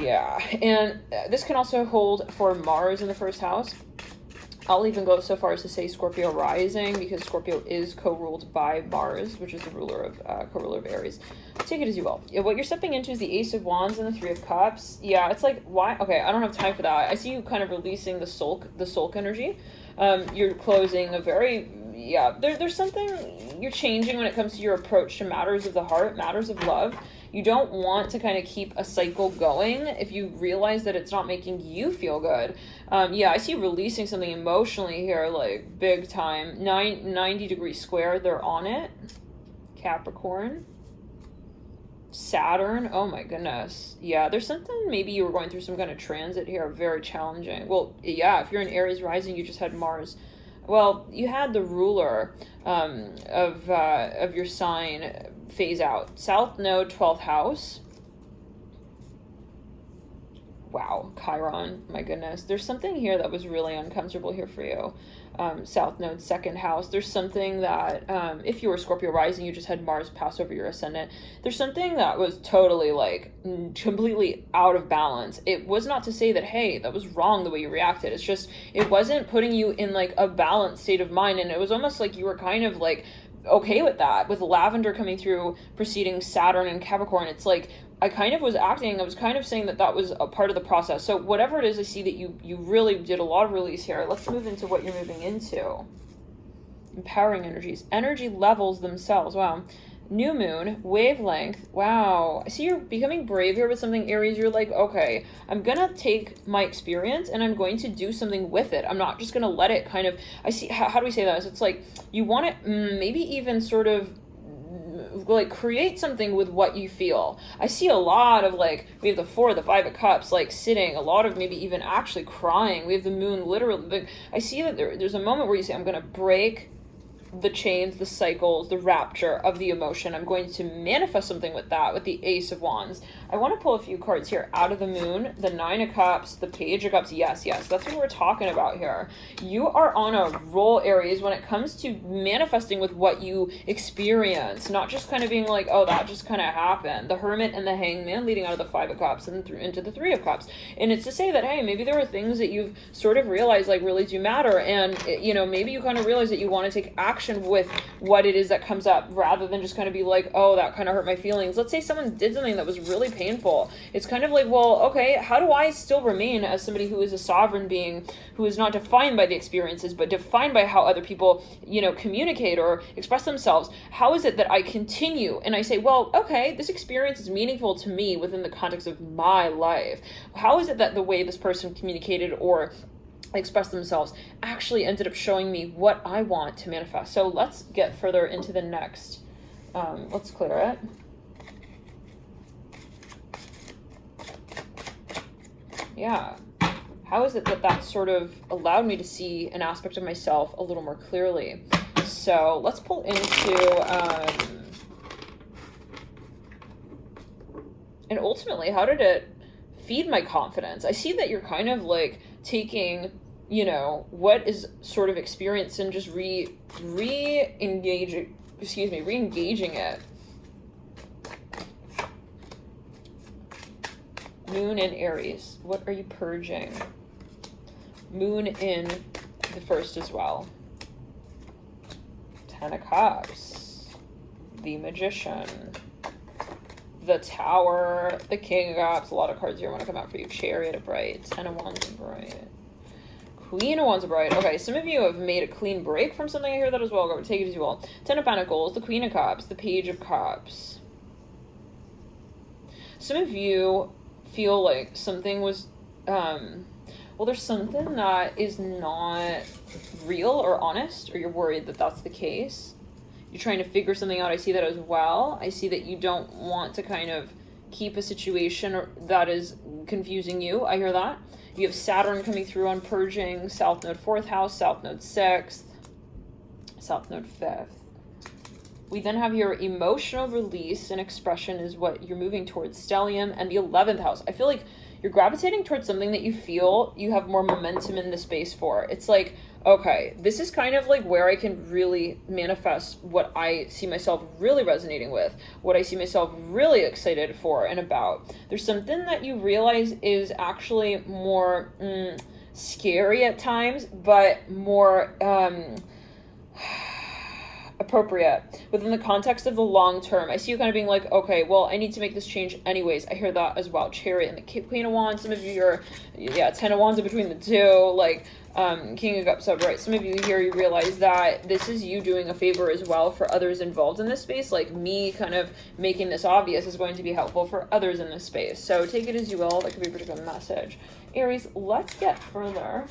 yeah. And this can also hold for Mars in the first house. I'll even go so far as to say Scorpio rising, because Scorpio is co-ruled by Mars, which is the ruler of co-ruler of Aries. Take it as you will. What you're stepping into is the Ace of Wands and the Three of Cups. Yeah, it's like, why? Okay, I don't have time for that. I see you kind of releasing the sulk energy. You're closing a very, yeah, there's something you're changing when it comes to your approach to matters of the heart, matters of love. You don't want to kind of keep a cycle going if you realize that it's not making you feel good. Yeah, I see you releasing something emotionally here, like big time. 90-degree square, they're on it. Capricorn. Saturn, oh my goodness. Yeah, there's something, maybe you were going through some kind of transit here, very challenging. Well, yeah, if you're in Aries rising, you just had Mars. Well, you had the ruler of your sign phase out. South node, 12th house. Wow, Chiron, my goodness. There's something here that was really uncomfortable here for you. South node, 2nd house. There's something that, if you were Scorpio rising, you just had Mars pass over your ascendant. There's something that was totally like completely out of balance. It was not to say that, hey, that was wrong the way you reacted. It's just, it wasn't putting you in like a balanced state of mind. And it was almost like you were kind of like okay with that. With lavender coming through preceding Saturn and Capricorn, it's like, I was kind of saying that that was a part of the process. So whatever it is, I see that you really did a lot of release here. Let's move into what you're moving into. Empowering energies. Energy levels themselves. Wow. New moon, wavelength. Wow. I see you're becoming brave here with something, Aries. You're like, okay, I'm going to take my experience and I'm going to do something with it. I'm not just going to let it kind of, I see, how do we say that? It's like, you want to maybe even sort of like create something with what you feel. I see a lot of like, we have the 4, the 5 of Cups, like sitting, a lot of maybe even actually crying. We have the moon literally, like, I see that there's a moment where you say, I'm going to break the chains, the cycles, the rapture of the emotion. I'm going to manifest something with that, with the Ace of Wands. I want to pull a few cards here out of the moon, the 9 of Cups, the Page of Cups. Yes, that's what we're talking about here. You are on a roll, Aries, when it comes to manifesting with what you experience, not just kind of being like, oh, that just kind of happened. The Hermit and the Hangman leading out of the 5 of Cups and into the 3 of Cups. And it's to say that, hey, maybe there were things that you've sort of realized like really do matter. And, you know, maybe you kind of realize that you want to take action with what it is that comes up, rather than just kind of be like, oh, that kind of hurt my feelings. Let's say someone did something that was really painful. It's kind of like, well, okay, how do I still remain as somebody who is a sovereign being, who is not defined by the experiences, but defined by how other people, you know, communicate or express themselves? How is it that I continue and I say, well, okay, this experience is meaningful to me within the context of my life? How is it that the way this person communicated or express themselves actually ended up showing me what I want to manifest? So let's get further into the next. Let's clear it. Yeah. How is it that that sort of allowed me to see an aspect of myself a little more clearly? So let's pull into, and ultimately, how did it feed my confidence? I see that you're kind of like taking, you know, what is sort of experienced and just re-engaging it. Moon in Aries. What are you purging? Moon in the first as well. 10 of Cups. The Magician. The Tower. The King of Cups. A lot of cards here want to come out for you. Chariot of Bright. 10 of Wands of Bright. Queen of Wands of Bright. Okay, some of you have made a clean break from something. I hear that as well. Go take it as you will. 10 of Pentacles. The Queen of Cups. The Page of Cups. Some of you feel like something was, well, there's something that is not real or honest, or you're worried that that's the case. You're trying to figure something out. I see that as well. I see that you don't want to kind of keep a situation that is confusing you. I hear that. You have Saturn coming through on purging, South Node 4th house, South Node 6th, South Node 5th. We then have your emotional release and expression is what you're moving towards, Stellium, and the 11th house. I feel like you're gravitating towards something that you feel you have more momentum in the space for. It's like, Okay, this is kind of like where I can really manifest what I see myself really resonating with, what I see myself really excited for and about. There's something that you realize is actually more scary at times, but more appropriate within the context of the long term. I see you kind of being like, okay, well, I need to make this change anyways. I hear that as well. Chariot and the Queen of Wands. Some of you are, 10 of Wands in between the two, like King of Cups upright. Some of you here, you realize that this is you doing a favor as well for others involved in this space. Like me kind of making this obvious is going to be helpful for others in this space. So take it as you will. That could be a particular message. Aries, let's get further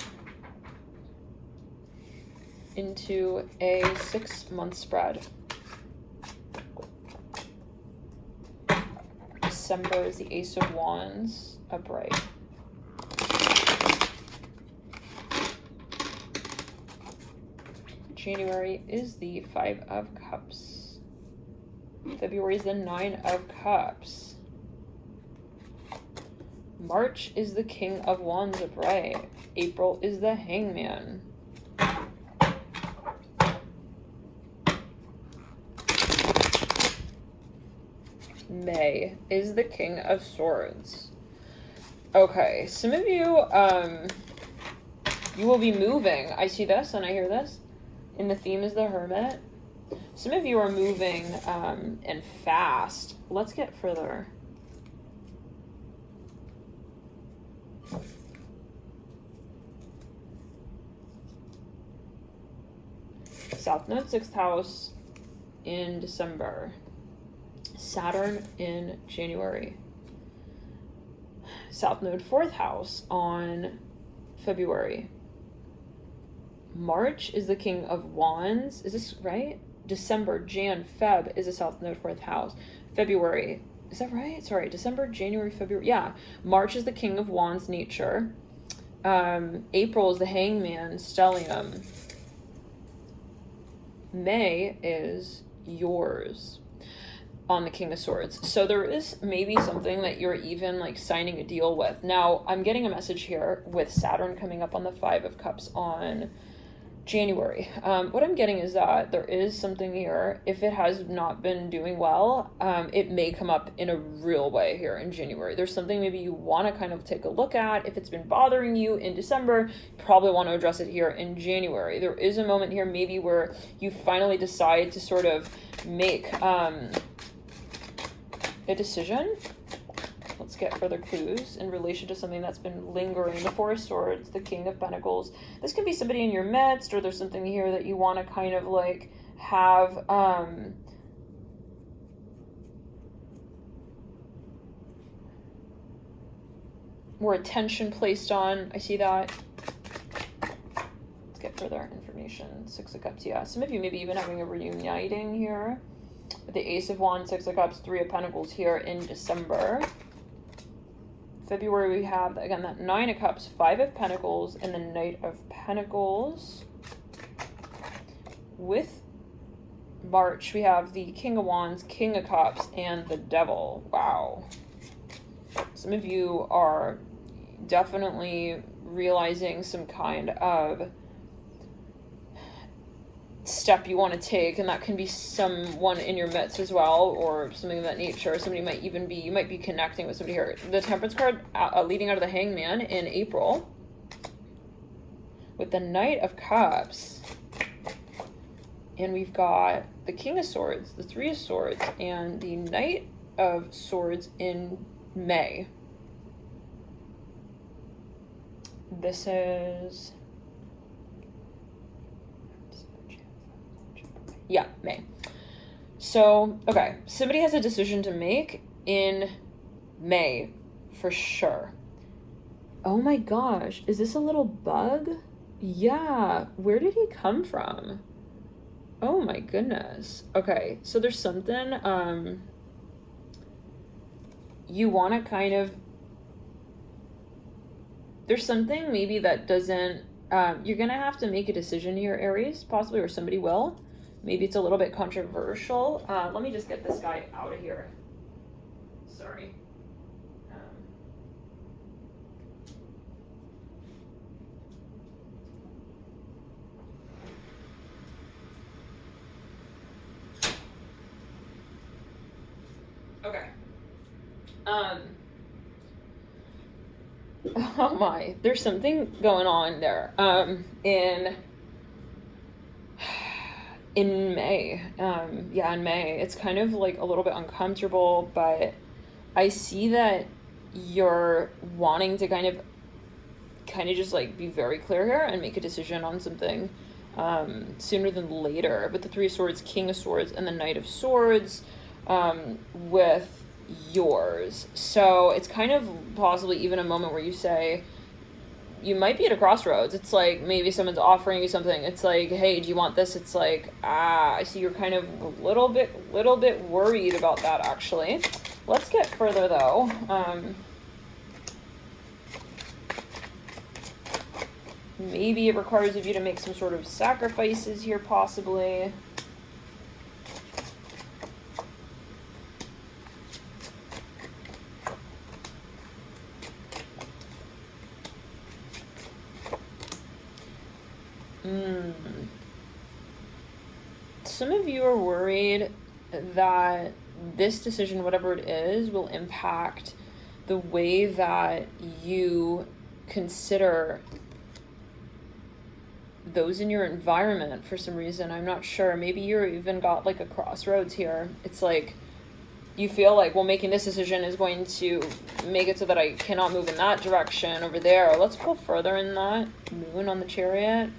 into a 6-month spread. December is the Ace of Wands upright. January is the 5 of Cups. February is the 9 of Cups. March is the King of Wands upright. April is the Hangman. May is the King of Swords. Okay, some of you, you will be moving. I see this and I hear this. And the theme is the Hermit. Some of you are moving and fast. Let's get further. South Node 6th house in December. Saturn in January. South Node 4th house on February. March is the King of Wands. Is this right? December, Jan, Feb is a South Node 4th house. February, is that right? Sorry, December, January, February. Yeah, March is the King of Wands, nature. April is the Hangman, stellium. May is yours on the King of Swords. So there is maybe something that you're even like signing a deal with. Now, I'm getting a message here with Saturn coming up on the 5 of Cups on January. What I'm getting is that there is something here. If it has not been doing well, it may come up in a real way here in January. There's something maybe you want to kind of take a look at. If it's been bothering you in December, you probably want to address it here in January. There is a moment here maybe where you finally decide to sort of make a decision. Let's get further clues in relation to something that's been lingering. The 4 of Swords, the King of Pentacles. This can be somebody in your midst, or there's something here that you want to kind of like have more attention placed on. I see that. Let's get further information. 6 of Cups, yeah. Some of you maybe even having a reuniting here. With the Ace of Wands, 6 of Cups, 3 of Pentacles here in December. February we have, again, that 9 of Cups, 5 of Pentacles, and the Knight of Pentacles. With March, we have the King of Wands, King of Cups, and the Devil. Wow. Some of you are definitely realizing some kind of step you want to take, and that can be someone in your midst as well, or something of that nature. Somebody might even be, you might be connecting with somebody here. The Temperance card leading out of the Hangman in April, with the Knight of Cups, and we've got the King of Swords, the 3 of Swords, and the Knight of Swords in May. This is, yeah, May. So, okay, somebody has a decision to make in May, for sure. Oh my gosh, is this a little bug? Yeah, where did he come from? Oh my goodness. Okay, so there's something, you want to kind of, there's something maybe that doesn't, you're going to have to make a decision here, Aries, possibly, or somebody will. Maybe it's a little bit controversial. Let me just get this guy out of here. Sorry. Okay. Oh my, there's something going on there. In May. In May. It's kind of like a little bit uncomfortable, but I see that you're wanting to kind of just like be very clear here and make a decision on something sooner than later. With the Three of Swords, King of Swords, and the Knight of Swords with yours. So it's kind of possibly even a moment where you say, you might be at a crossroads. It's like maybe someone's offering you something. It's like, hey, do you want this? It's like, I see you're kind of a little bit worried about that, actually. Let's get further, though. Maybe it requires of you to make some sort of sacrifices here, possibly. Some of you are worried that this decision, whatever it is, will impact the way that you consider those in your environment for some reason. I'm not sure. Maybe you're even got like a crossroads here. It's like you feel like, well, making this decision is going to make it so that I cannot move in that direction over there. Let's pull further in that. Moon on the Chariot.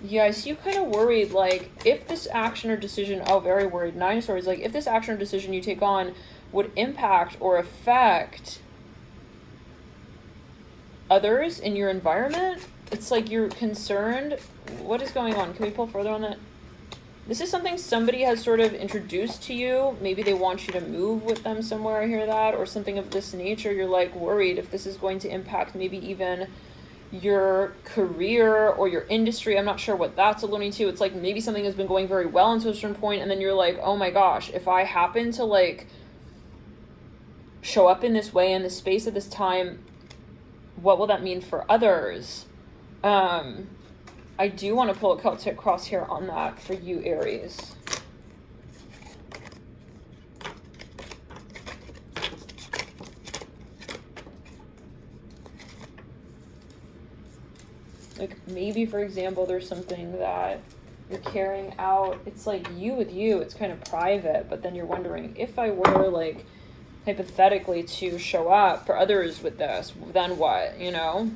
Yeah, I see you kind of worried, like, if this action or decision, very worried, Nine of Swords, like, if this action or decision you take on would impact or affect others in your environment, it's like you're concerned. What is going on? Can we pull further on that? This is something somebody has sort of introduced to you. Maybe they want you to move with them somewhere, I hear that, or something of this nature. You're, like, worried if this is going to impact maybe even your career or your industry. I'm not sure what that's alluding to. It's like maybe something has been going very well until a certain point, and then you're like, oh my gosh, if I happen to like show up in this way in this space at this time, what will that mean for others? I do want to pull a Celtic cross here on that for you, Aries. Like, maybe, for example, there's something that you're carrying out. It's like you with you. It's kind of private. But then you're wondering, if I were, like, hypothetically to show up for others with this, then what, you know?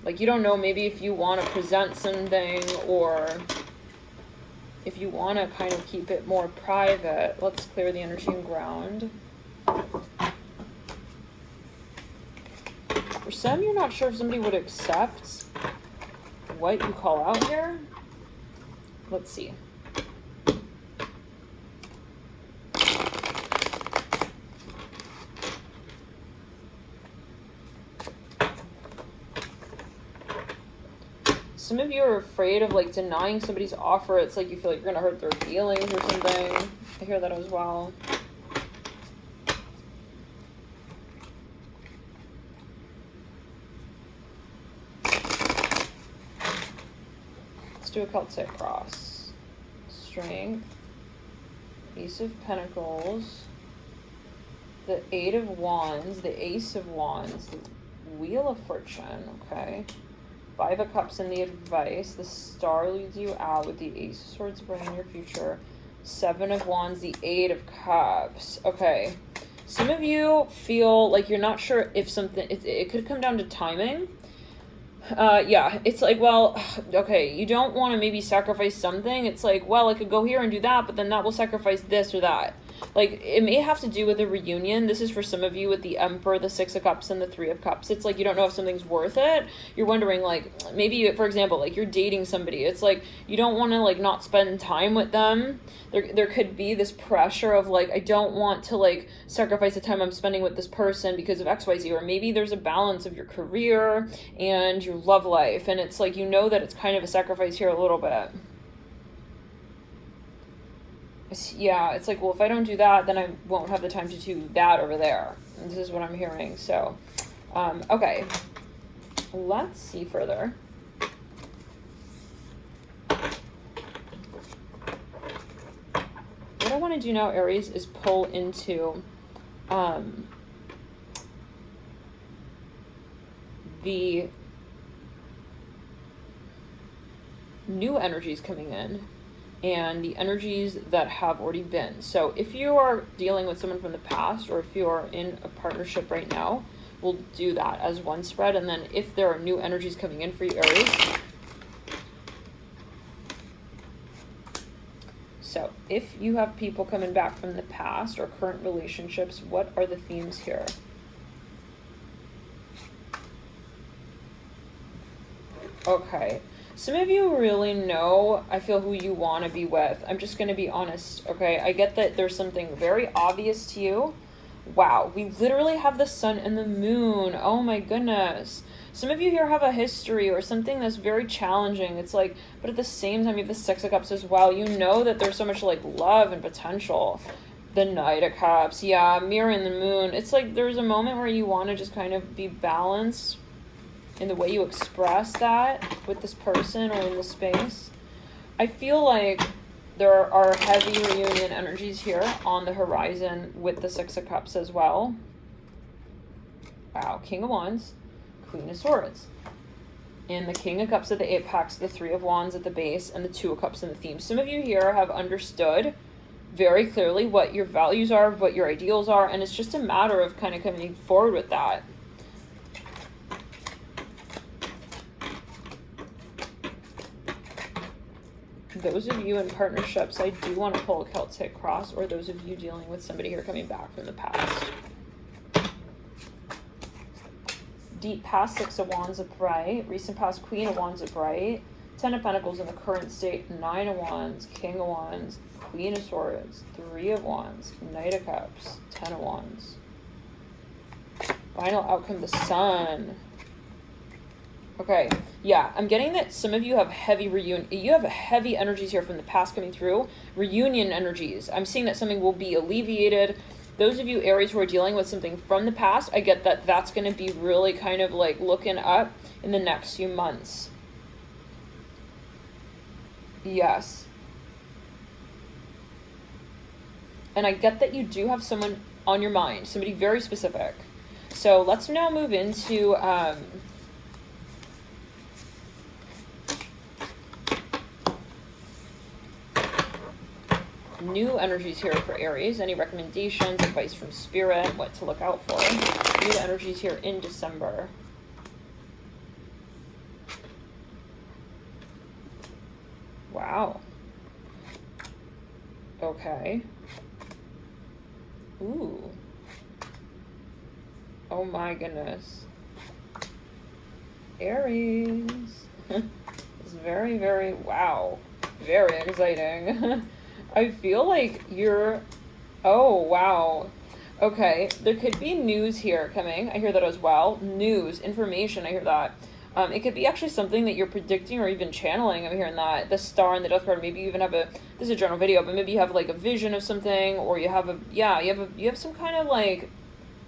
Like, you don't know maybe if you want to present something or if you want to kind of keep it more private. Let's clear the energy and ground. For some, you're not sure if somebody would accept what you call out here. Let's see. Some of you are afraid of like denying somebody's offer. It's like you feel like you're gonna hurt their feelings or something. I hear that as well. Do a Celtic cross. Strength, Ace of Pentacles, the Eight of Wands, the Ace of Wands, the Wheel of Fortune, okay. Five of Cups and the Advice. The Star leads you out with the Ace of Swords bringing your future. Seven of Wands, the Eight of Cups. Okay. Some of you feel like you're not sure if something, it could come down to timing. Yeah, it's like, well, okay, you don't want to maybe sacrifice something. It's like, well, I could go here and do that, but then that will sacrifice this or that. Like, it may have to do with a reunion. This is for some of you with the Emperor, the Six of Cups, and the Three of Cups. It's like you don't know if something's worth it. You're wondering, like, maybe, for example, like, you're dating somebody. It's like you don't want to, like, not spend time with them. There could be this pressure of, like, I don't want to, like, sacrifice the time I'm spending with this person because of XYZ. Or maybe there's a balance of your career and your love life. And it's like, you know that it's kind of a sacrifice here a little bit. Yeah, it's like, well, if I don't do that, then I won't have the time to do that over there. And this is what I'm hearing. So, okay. Let's see further. what I want to do now, Aries, is pull into the new energies coming in and the energies that have already been. So if you are dealing with someone from the past, or if you are in a partnership right now, we'll do that as one spread. And then if there are new energies coming in for you, Aries. So if you have people coming back from the past or current relationships, what are the themes here? Okay. Some of you really know, I feel, who you want to be with. I'm just going to be honest, okay? I get that there's something very obvious to you. Wow, we literally have the sun and the moon. Oh my goodness. Some of you here have a history or something that's very challenging. It's like, but at the same time, you have the Six of Cups as well. You know that there's so much like love and potential. The Knight of Cups, yeah, Mirror and the Moon. It's like there's a moment where you want to just kind of be balanced in the way you express that with this person or in this space. I feel like there are heavy reunion energies here on the horizon with the Six of Cups as well. Wow, King of Wands, Queen of Swords. And the King of Cups at the apex, the Three of Wands at the base, and the Two of Cups in the theme. Some of you here have understood very clearly what your values are, what your ideals are, and it's just a matter of kind of coming forward with that. Those of you in partnerships, I do want to pull a Celtic cross, or those of you dealing with somebody here coming back from the past. Deep past, Six of Wands upright. Recent past, Queen of Wands upright. Ten of Pentacles in the current state. Nine of Wands, King of Wands, Queen of Swords, Three of Wands, Knight of Cups, Ten of Wands. Final outcome, the Sun. Okay, yeah, I'm getting that some of you have heavy you have heavy energies here from the past coming through. Reunion energies. I'm seeing that something will be alleviated. Those of you, Aries, who are dealing with something from the past, I get that that's going to be really kind of like looking up in the next few months. Yes. And I get that you do have someone on your mind, somebody very specific. So let's now move into new energies here for Aries. Any recommendations, advice from Spirit, what to look out for? New energies here in December. Wow. Okay. Ooh. Oh my goodness. Aries. It's very, very, wow. Very exciting. I feel like you're, oh, wow. Okay, there could be news here coming. I hear that as well. News, information, I hear that. It could be actually something that you're predicting or even channeling. I'm hearing that. The Star and the Death card, maybe you even have this is a general video, but maybe you have like a vision of something, or you have you have some kind of like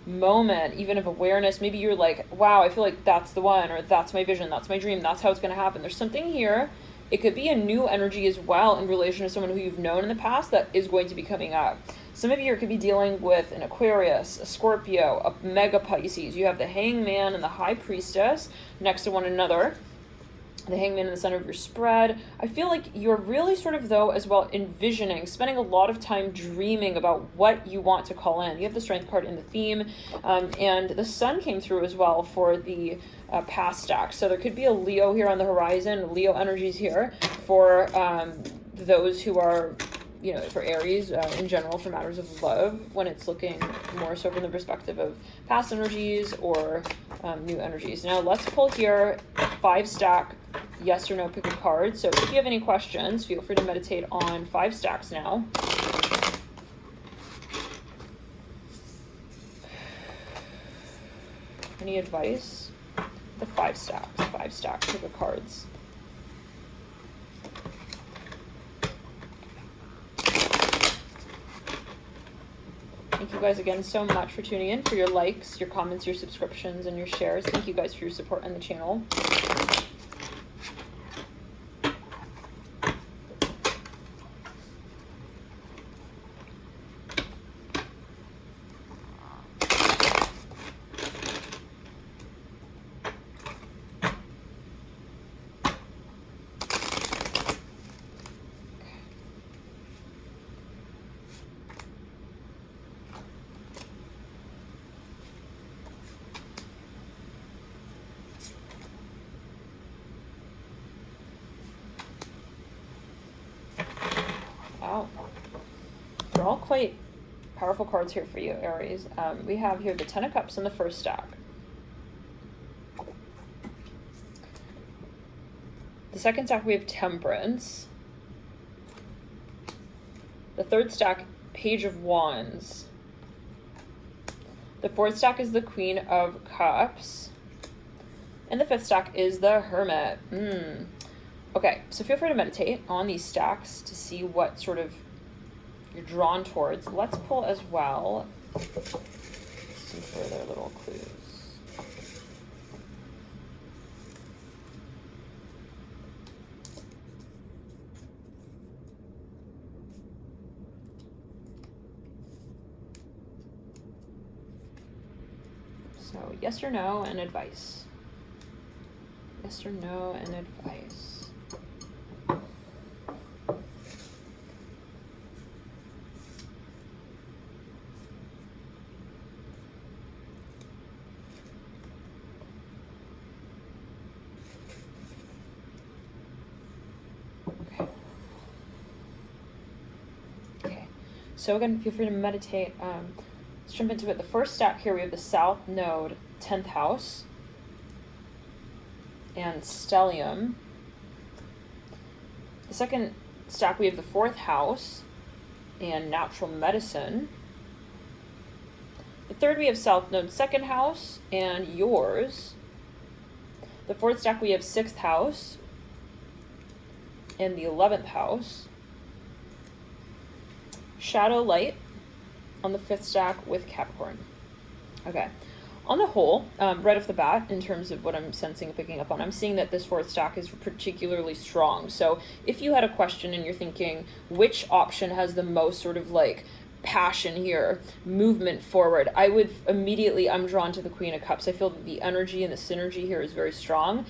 moment, even of awareness. Maybe you're like, wow, I feel like that's the one, or that's my vision, that's my dream, that's how it's going to happen. There's something here. It could be a new energy as well in relation to someone who you've known in the past that is going to be coming up. Some of you could be dealing with an Aquarius, a Scorpio, a mega Pisces. You have the Hangman and the High Priestess next to one another. The Hangman in the center of your spread. I feel like you're really sort of, though, as well, envisioning, spending a lot of time dreaming about what you want to call in. You have the Strength card in the theme, and the Sun came through as well for the past stack. So there could be a Leo here on the horizon, Leo energies here for those who are, you know, for Aries in general, for matters of love, when it's looking more so from the perspective of past energies or new energies. Now let's pull here 5 stack, yes or no, pick a card. So if you have any questions, feel free to meditate on 5 stacks now. Any advice? The 5 stacks, pick a cards. Thank you guys again so much for tuning in, for your likes, your comments, your subscriptions, and your shares. Thank you guys for your support on the channel. quite powerful cards here for you, Aries. We have here the Ten of Cups in the first stack. The second stack, we have Temperance. The third stack, Page of Wands. The fourth stack is the Queen of Cups. And the fifth stack is the Hermit. Okay, so feel free to meditate on these stacks to see what sort of you're drawn towards. Let's pull as well some further little clues. So yes or no and advice. Yes or no and advice. So again, feel free to meditate. Let's jump into it. The first stack here, we have the South Node, 10th house, and Stellium. The second stack, we have the 4th house, and Natural Medicine. The third, we have South Node, 2nd house, and Yours. The fourth stack, we have 6th house, and the 11th house. Shadow Light on the 5th stack with Capricorn. Okay. On the whole, right off the bat, in terms of what I'm sensing and picking up on, I'm seeing that this 4th stack is particularly strong. So if you had a question and you're thinking, which option has the most sort of like passion here, movement forward, I would immediately, I'm drawn to the Queen of Cups. I feel that the energy and the synergy here is very strong.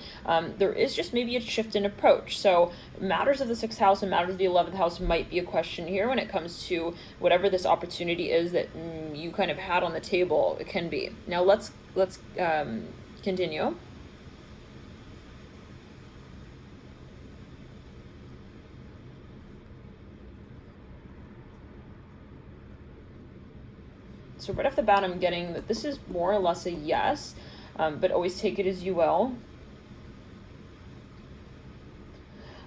There is just maybe a shift in approach. So matters of the 6th house and matters of the 11th house might be a question here when it comes to whatever this opportunity is that you kind of had on the table. It can be. Now let's continue. So right off the bat, I'm getting that this is more or less a yes, but always take it as you will.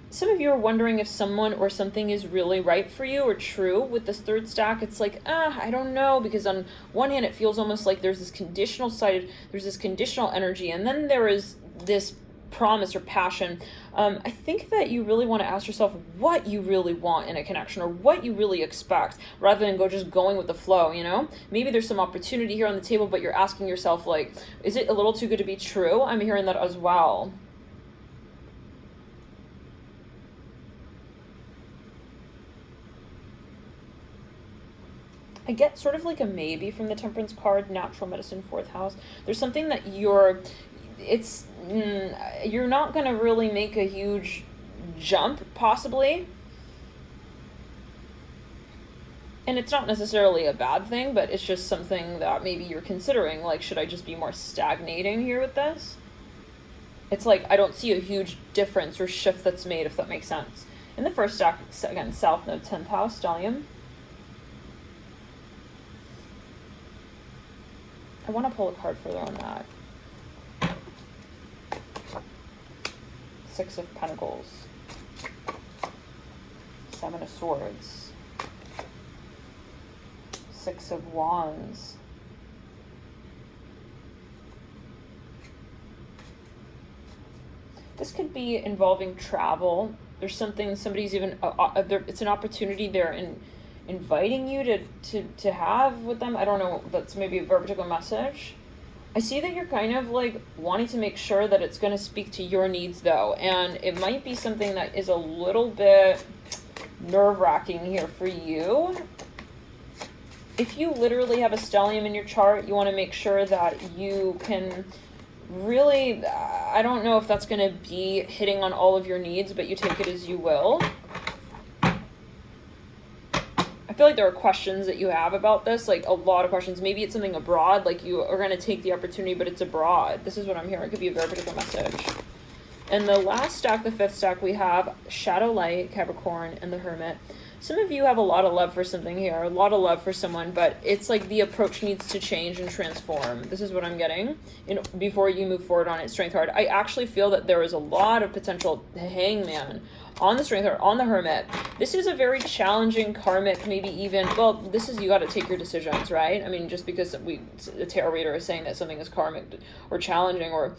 Some of you are wondering if someone or something is really right for you or true with this 3rd stack. It's like, I don't know, because on one hand, it feels almost like there's this conditional side, there's this conditional energy, and then there is this promise or passion. I think that you really want to ask yourself what you really want in a connection or what you really expect rather than just going with the flow, you know? Maybe there's some opportunity here on the table, but you're asking yourself, like, is it a little too good to be true? I'm hearing that as well. I get sort of like a maybe from the Temperance card, Natural Medicine, 4th house. There's something that you're not going to really make a huge jump, possibly. And it's not necessarily a bad thing, but it's just something that maybe you're considering, like, should I just be more stagnating here with this? It's like, I don't see a huge difference or shift that's made, if that makes sense. In the first stack, again, South Node, 10th house, Stellium. I want to pull a card further on that. 6 of Pentacles, 7 of Swords, 6 of Wands, this could be involving travel. There's something, somebody's even, it's an opportunity they're inviting you to have with them. I don't know, that's maybe a very particular message. I see that you're kind of like wanting to make sure that it's going to speak to your needs though. And it might be something that is a little bit nerve-wracking here for you. If you literally have a stellium in your chart, you want to make sure that you can really, I don't know if that's going to be hitting on all of your needs, but you take it as you will. I feel like there are questions that you have about this, like a lot of questions. Maybe it's something abroad, like you are going to take the opportunity, but it's abroad. This is what I'm hearing. It could be a very particular message. And the last stack, the 5th stack, we have Shadow Light, Capricorn, and the Hermit. some of you have a lot of love for something here, a lot of love for someone, but it's like the approach needs to change and transform. This is what I'm getting before you move forward on it. Strength card. I actually feel that there is a lot of potential. Hangman on the Strength card, on the Hermit. This is a very challenging karmic, maybe even, well, this is, you got to take your decisions, right? I mean, just because the tarot reader is saying that something is karmic or challenging or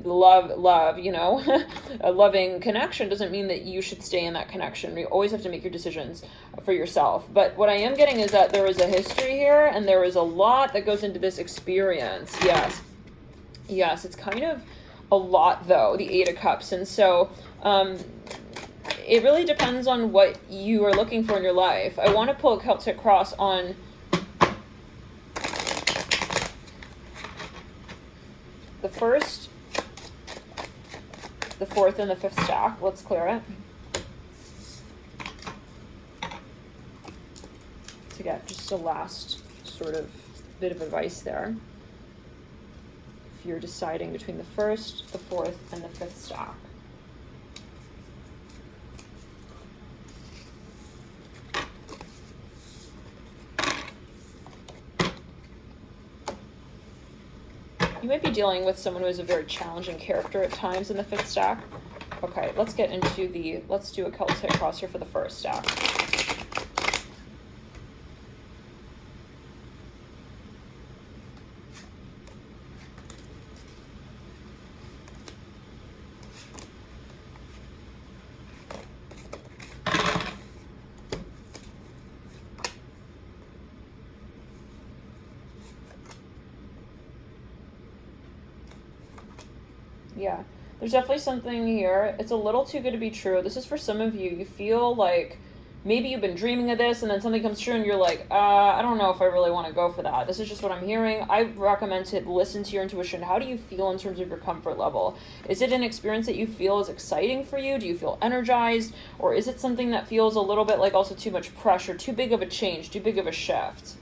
love, you know, a loving connection doesn't mean that you should stay in that connection. You always have to make your decisions for yourself. But what I am getting is that there is a history here and there is a lot that goes into this experience. Yes, it's kind of a lot though, the Eight of Cups. And so, it really depends on what you are looking for in your life. I want to pull a Celtic cross on the first, the fourth, and the fifth stack. Let's clear it. To get just a last sort of bit of advice there. If you're deciding between the first, the fourth, and the fifth stack. You might be dealing with someone who is a very challenging character at times in the fifth stack. Okay, let's get into let's do a Celtic cross here for the first stack. Yeah, there's definitely something here. It's a little too good to be true. This is for some of you. You feel like maybe you've been dreaming of this and then something comes true and you're like, I don't know if I really want to go for that. This is just what I'm hearing. I recommend to listen to your intuition. How do you feel in terms of your comfort level? Is it an experience that you feel is exciting for you? Do you feel energized? Or is it something that feels a little bit like also too much pressure, too big of a change, too big of a shift?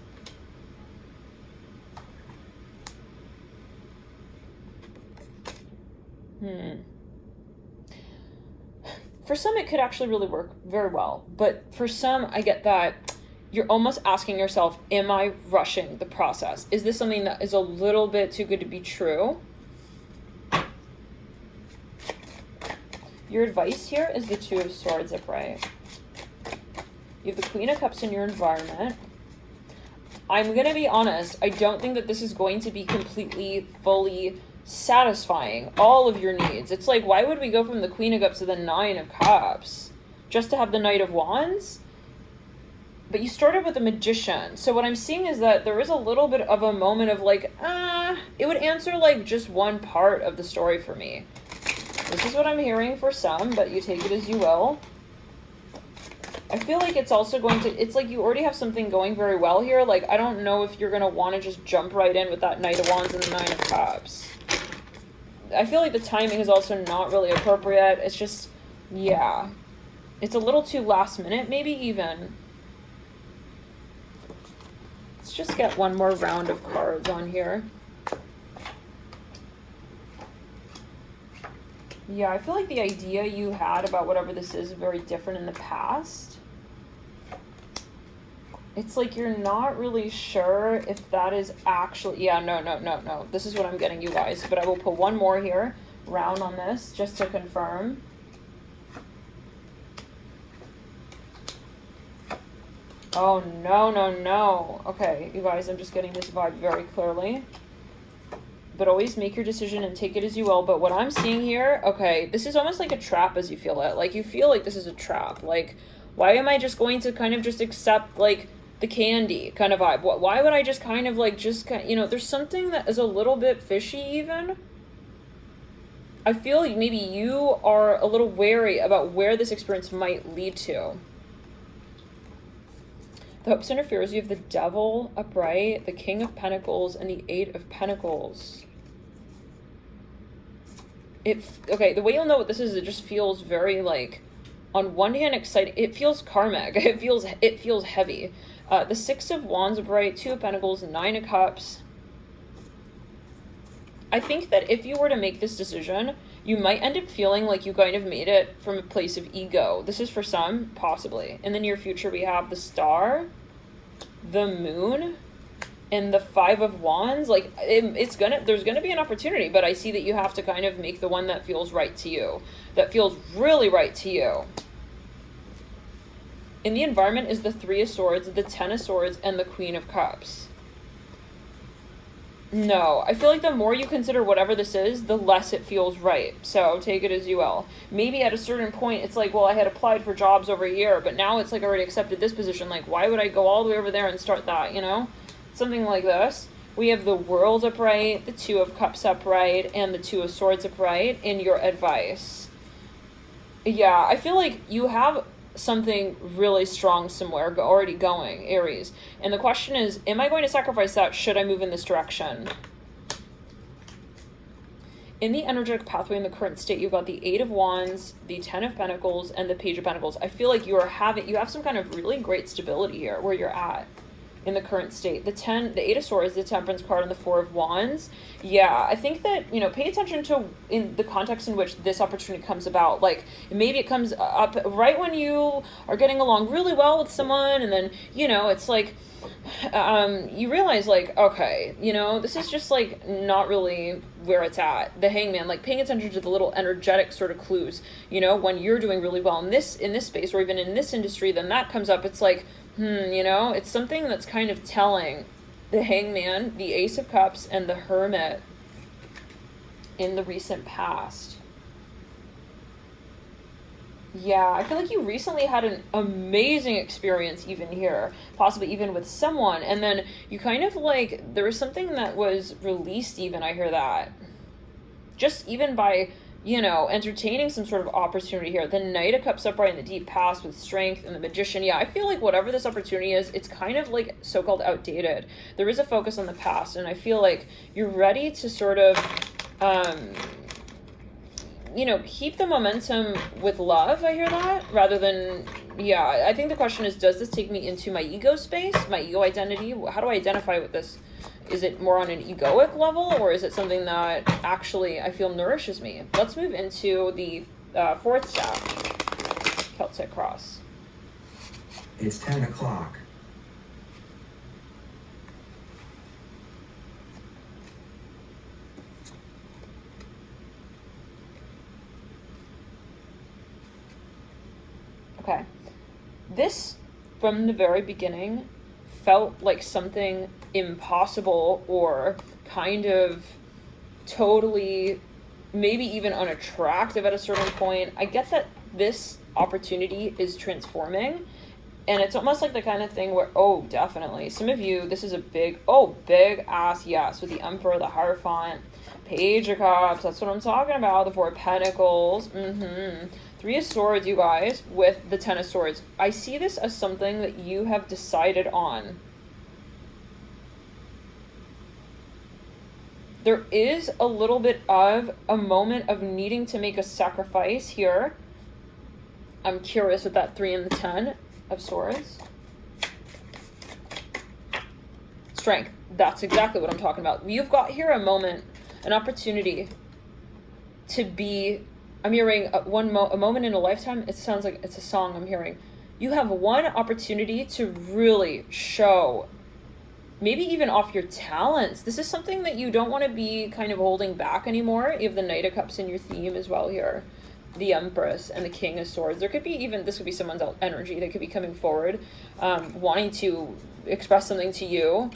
For some, it could actually really work very well. But for some, I get that you're almost asking yourself, am I rushing the process? Is this something that is a little bit too good to be true? Your advice here is the Two of Swords upright. You have the Queen of Cups in your environment. I'm going to be honest. I don't think that this is going to be completely, fully satisfying all of your needs. It's like, why would we go from the Queen of Cups to the Nine of Cups just to have the Knight of Wands? But you started with the Magician. So what I'm seeing is that there is a little bit of a moment of like, it would answer like just one part of the story for me. This is what I'm hearing for some, but you take it as you will. I feel like it's also going to, it's like you already have something going very well here. Like, I don't know if you're going to want to just jump right in with that Knight of Wands and the Nine of Cups. I feel like the timing is also not really appropriate. It's just, yeah. It's a little too last minute, maybe even. Let's just get one more round of cards on here. Yeah, I feel like the idea you had about whatever this is very different in the past. It's like you're not really sure if that is actually... Yeah, no. This is what I'm getting, you guys. But I will put one more here, round on this, just to confirm. Oh, no. Okay, you guys, I'm just getting this vibe very clearly. But always make your decision and take it as you will. But what I'm seeing here, okay, this is almost like a trap as you feel it. Like, you feel like this is a trap. Like, why am I just going to kind of just accept, like, the candy kind of vibe? Why would I just kind of, like, just, you know, there's something that is a little bit fishy even. I feel like maybe you are a little wary about where this experience might lead to. The hopes and fears, you have the Devil upright, the King of Pentacles, and the Eight of Pentacles. Okay, the way you'll know what this is, it just feels very, like, on one hand exciting. It feels karmic. It feels heavy. The Six of Wands upright, Two of Pentacles, Nine of Cups. I think that if you were to make this decision, You might end up feeling like you kind of made it from a place of ego. This is for some, possibly. In the near future, we have the Star, the Moon, and the Five of Wands. Like, there's gonna be an opportunity, but I see that you have to kind of make the one that feels right to you, that feels really right to you. In the environment is the Three of Swords, the Ten of Swords, and the Queen of Cups. No, I feel like the more you consider whatever this is, the less it feels right. So take it as you will. Maybe at a certain point, it's like, well, I had applied for jobs over here, but now it's like I already accepted this position. Like, why would I go all the way over there and start that, you know? Something like this. We have the World upright, the Two of Cups upright, and the Two of Swords upright in your advice. Yeah, I feel like you have something really strong somewhere already going, Aries. And the question is, am I going to sacrifice that? Should I move in this direction? In the energetic pathway in the current state, you've got the Eight of Wands, the Ten of Pentacles, and the Page of Pentacles. I feel like you have some kind of really great stability here where you're at in the current state. The Eight of Swords, the Temperance card, and the Four of Wands. Yeah, I think that, pay attention to in the context in which this opportunity comes about. Like, maybe it comes up right when you are getting along really well with someone, and then, it's like, you realize, like, okay, this is just, like, not really where it's at. The Hangman, like, paying attention to the little energetic sort of clues, when you're doing really well in this space, or even in this industry, then that comes up. It's like, it's something that's kind of telling. The Hangman, the Ace of Cups, and the Hermit in the recent past. Yeah, I feel like you recently had an amazing experience even here, possibly even with someone, and then you kind of like, there was something that was released even, I hear that. Just even by, entertaining some sort of opportunity here. The Knight of Cups upright in the deep past with Strength and the Magician. Yeah, I feel like whatever this opportunity is, it's kind of like so-called outdated. There is a focus on the past, and I feel like you're ready to sort of, keep the momentum with love, I hear that, rather than, I think the question is, does this take me into my ego space, my ego identity? How do I identify with this? Is it more on an egoic level, or is it something that actually I feel nourishes me? Let's move into the fourth staff, Celtic cross. It's 10 o'clock. Okay. This, from the very beginning, felt like something impossible or kind of totally maybe even unattractive at a certain point. I get that this opportunity is transforming, and it's almost like the kind of thing where, definitely, some of you, this is a big ass yes, with the Emperor, the Hierophant, Page of Cups, that's what I'm talking about, the Four of Pentacles, Three of Swords, you guys, with the Ten of Swords. I see this as something that you have decided on. There is a little bit of a moment of needing to make a sacrifice here. I'm curious with that 3 and the 10 of Swords. Strength. That's exactly what I'm talking about. You've got here a moment, an opportunity to be, I'm hearing a moment in a lifetime. It sounds like it's a song I'm hearing. You have one opportunity to really show, maybe even off your talents. This is something that you don't want to be kind of holding back anymore. You have the Knight of Cups in your theme as well here. The Empress and the King of Swords. There could be even, this could be someone's energy. They could be coming forward, wanting to express something to you.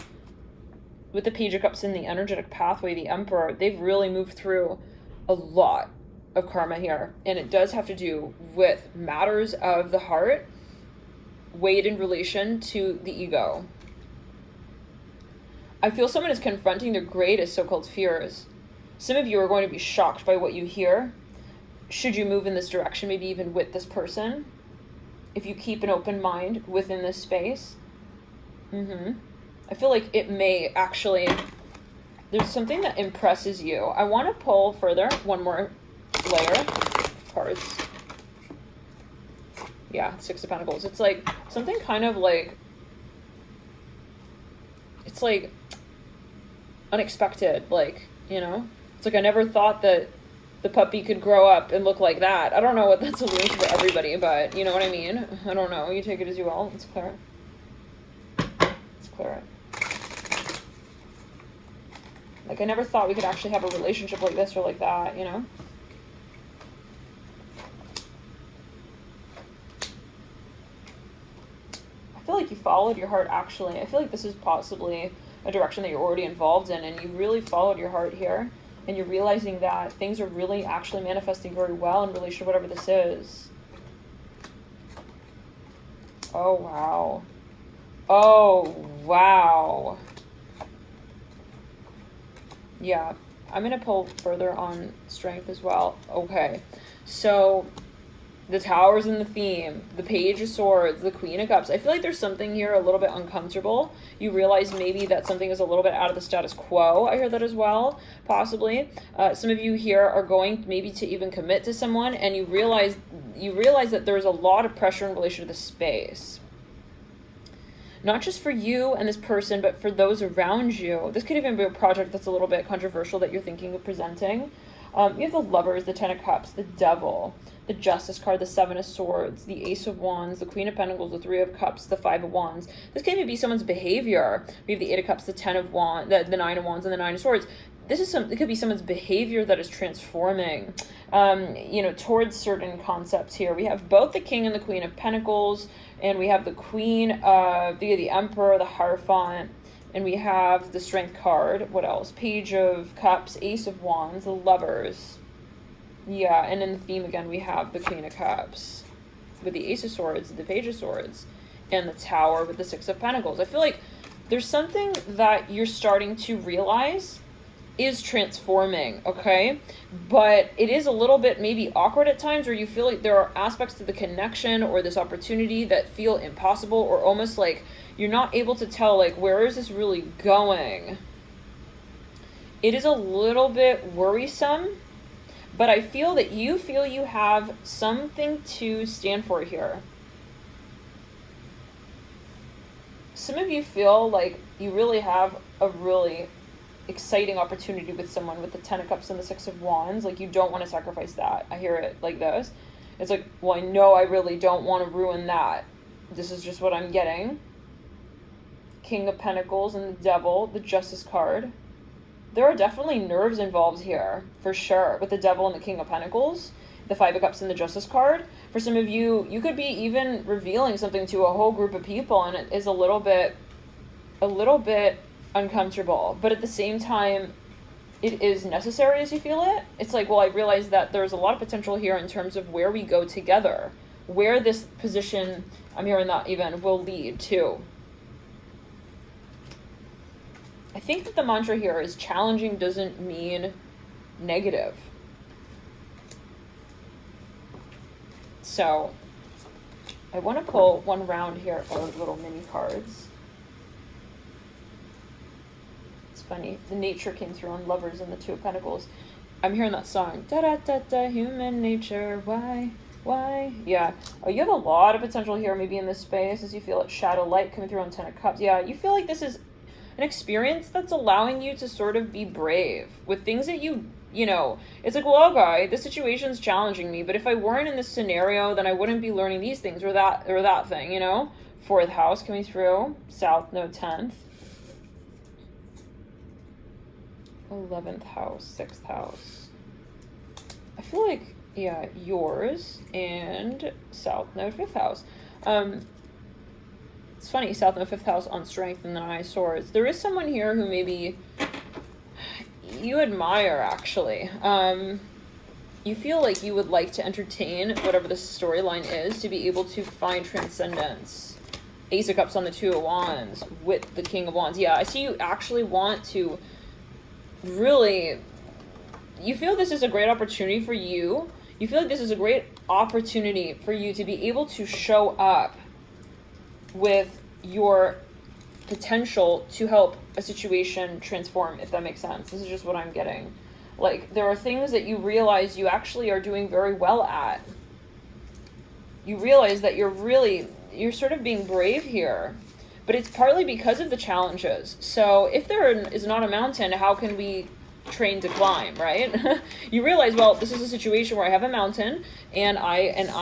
With the Page of Cups in the energetic pathway, the Emperor, they've really moved through a lot of karma here. And it does have to do with matters of the heart, weighed in relation to the ego. I feel someone is confronting their greatest so-called fears. Some of you are going to be shocked by what you hear. Should you move in this direction, maybe even with this person, if you keep an open mind within this space. I feel like it may actually, there's something that impresses you. I want to pull further, one more layer of cards. Yeah, Six of Pentacles. It's like something kind of like, it's like unexpected, like, it's like I never thought that the puppy could grow up and look like that. I don't know what that solution for everybody, but you know what I mean? I don't know. You take it as you will. Let's clear it. Let's clear it. Like, I never thought we could actually have a relationship like this or like that, you know? I feel like you followed your heart, actually. I feel like this is possibly a direction that you're already involved in, and you really followed your heart here, and you're realizing that things are really actually manifesting very well in relation to whatever this is. Oh, wow. Oh, wow. Yeah, I'm going to pull further on strength as well. Okay, so the Tower's in the theme, the Page of Swords, the Queen of Cups. I feel like there's something here a little bit uncomfortable. You realize maybe that something is a little bit out of the status quo. I hear that as well, possibly. Some of you here are going maybe to even commit to someone, and you realize that there's a lot of pressure in relation to the space. Not just for you and this person, but for those around you. This could even be a project that's a little bit controversial that you're thinking of presenting. You have the Lovers, the Ten of Cups, the Devil, the Justice card, the Seven of Swords, the Ace of Wands, the Queen of Pentacles, the Three of Cups, the Five of Wands. This can even be someone's behavior. We have the Eight of Cups, the Ten of Wands, the Nine of Wands, and the Nine of Swords. It could be someone's behavior that is transforming, towards certain concepts here. We have both the King and the Queen of Pentacles, and we have the Queen of the Emperor, the Hierophant, and we have the Strength card. What else? Page of Cups, Ace of Wands, the Lovers. Yeah, and in the theme again, we have the Queen of Cups with the Ace of Swords, the Page of Swords, and the Tower with the Six of Pentacles. I feel like there's something that you're starting to realize is transforming, okay? But it is a little bit maybe awkward at times, where you feel like there are aspects to the connection or this opportunity that feel impossible, or almost like you're not able to tell, like, where is this really going? It is a little bit worrisome, but I feel that you have something to stand for here. Some of you feel like you really have a really exciting opportunity with someone with the Ten of Cups and the Six of Wands. Like, you don't want to sacrifice that. I hear it like this. It's like, well, I know I really don't want to ruin that. This is just what I'm getting. King of Pentacles and the Devil, the Justice card. There are definitely nerves involved here, for sure, with the Devil and the King of Pentacles, the Five of Cups and the Justice card. For some of you, you could be even revealing something to a whole group of people, and it is a little bit uncomfortable, but at the same time, it is necessary as you feel it. It's like, well, I realize that there's a lot of potential here in terms of where we go together, where this position, I'm hearing that even, will lead to. I think that the mantra here is challenging doesn't mean negative. So I want to pull one round here of little mini cards. Funny, the nature came through on Lovers and the Two of Pentacles. I'm hearing that song, da da da da, human nature, why, yeah. Oh, you have a lot of potential here, maybe in this space, as you feel it. Shadow light coming through on Ten of Cups. Yeah, you feel like this is an experience that's allowing you to sort of be brave with things that you know, it's like, well, okay, this situation's challenging me, but if I weren't in this scenario, then I wouldn't be learning these things or that thing, you know. Fourth house coming through, South Node 10th. 11th house, 6th house. I feel like, yeah, yours and South Node 5th house. It's funny, South Node 5th house on strength and the Nine of Swords. There is someone here who maybe you admire, actually. You feel like you would like to entertain whatever the storyline is to be able to find transcendence. Ace of Cups on the Two of Wands with the King of Wands. Yeah, I see you actually want to really, you feel this is a great opportunity for you. You feel like this is a great opportunity for you to be able to show up with your potential to help a situation transform, if that makes sense. This is just what I'm getting. Like, there are things that you realize you actually are doing very well at. You realize that you're sort of being brave here. But it's partly because of the challenges. So if there is not a mountain, how can we trained to climb, right? You realize, well, this is a situation where I have a mountain and I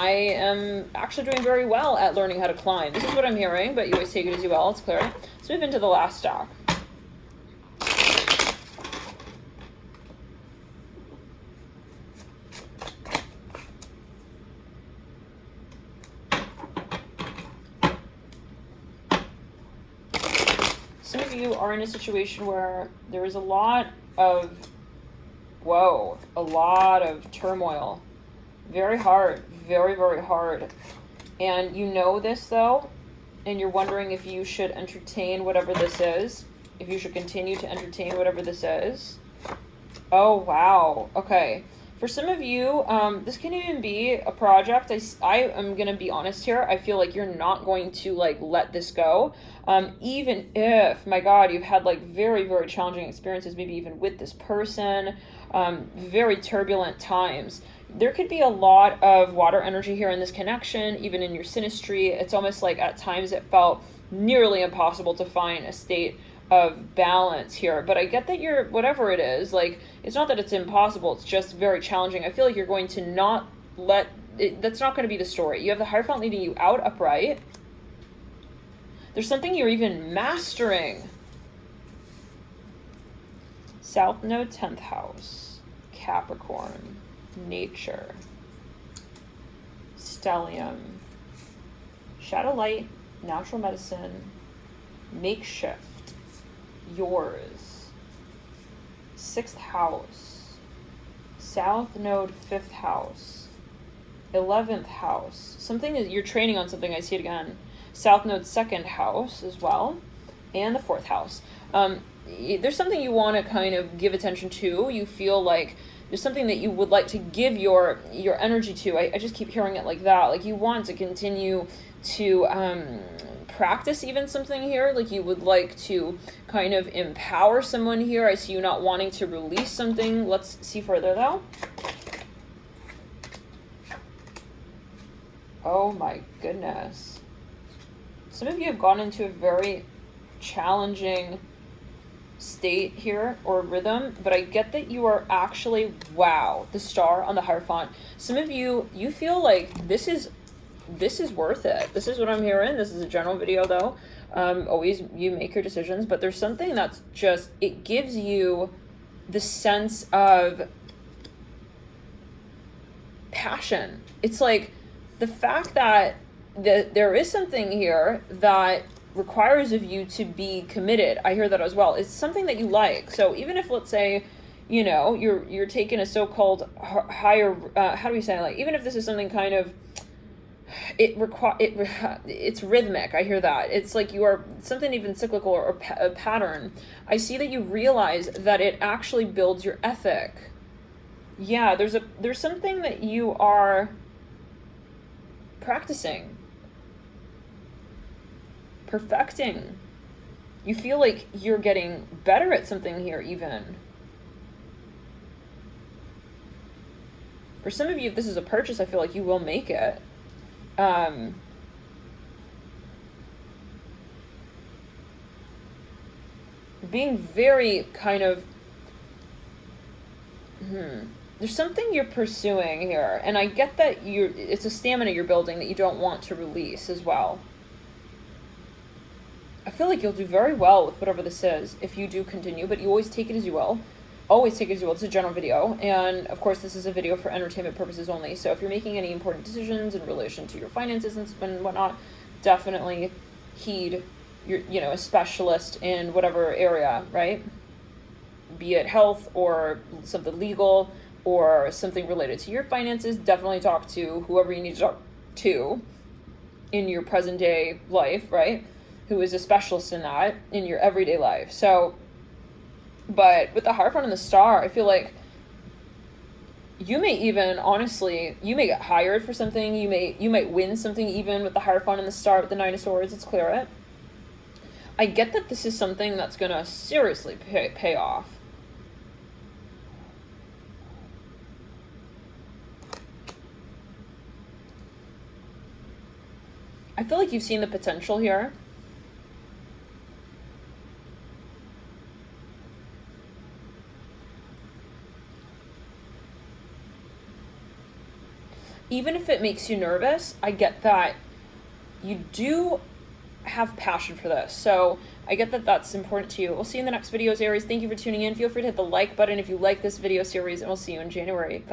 am actually doing very well at learning how to climb. This is what I'm hearing, but you always take it as you will. It's clear. Let's move into the last stack. Some of you are in a situation where there is a lot of, a lot of turmoil. Very hard, very, very hard. And you know this though, and you're wondering if you should entertain whatever this is, if you should continue to entertain whatever this is. Oh, wow. Okay. For some of you, this can even be a project. I am going to be honest here. I feel like you're not going to let this go. Even if, my God, you've had very, very challenging experiences, maybe even with this person, very turbulent times. There could be a lot of water energy here in this connection, even in your synastry. It's almost like at times it felt nearly impossible to find a state of balance here, but I get that you're, whatever it is, it's not that it's impossible, it's just very challenging. I feel like you're going to not let it, that's not going to be the story. You have the Hierophant leading you out upright. There's something you're even mastering. South Node, 10th house, Capricorn, nature, stellium, shadow light, natural medicine, makeshift, yours, 6th house, South Node, 5th house, 11th house. Something that you're training on something, I see it again. South Node, 2nd house as well, and the 4th house. There's something you want to kind of give attention to. You feel like there's something that you would like to give your energy to. I just keep hearing it like that. You want to continue to practice even something here. You would like to kind of empower someone here. I see you not wanting to release something. Let's see further though. Oh my goodness. Some of you have gone into a very challenging state here or rhythm, but I get that you are actually, wow, the star on the Hierophant. Some of you feel like this is worth it. This is what I'm hearing. This is a general video though. Always you make your decisions, but there's something that's just, it gives you the sense of passion. It's like the fact that there is something here that requires of you to be committed. I hear that as well. It's something that you like. So even if, let's say, you're taking a so-called higher, how do we say, even if this is something kind of, it's rhythmic. I hear that. It's like you are something even cyclical or a pattern. I see that you realize that it actually builds your ethic. Yeah, there's something that you are practicing, perfecting. You feel like you're getting better at something here even. For some of you, if this is a purchase, I feel like you will make it. Being very kind of, there's something you're pursuing here, and I get that it's a stamina you're building that you don't want to release as well. I feel like you'll do very well with whatever this is if you do continue, but you always take it as you will. Always take it as you will. It's a general video, and of course this is a video for entertainment purposes only. So if you're making any important decisions in relation to your finances and whatnot, definitely heed a specialist in whatever area, right? Be it health or something legal or something related to your finances. Definitely talk to whoever you need to talk to in your present day life, right? Who is a specialist in that in your everyday life. So, but with the Hierophant and the Star, I feel like you may even, honestly, you may get hired for something. You might win something even with the Hierophant and the Star with the Nine of Swords. Let's clear it. I get that this is something that's going to seriously pay off. I feel like you've seen the potential here. even if it makes you nervous, I get that you do have passion for this. So I get that that's important to you. We'll see you in the next videos, Aries. Thank you for tuning in. Feel free to hit the like button if you like this video series, and we'll see you in January. Bye.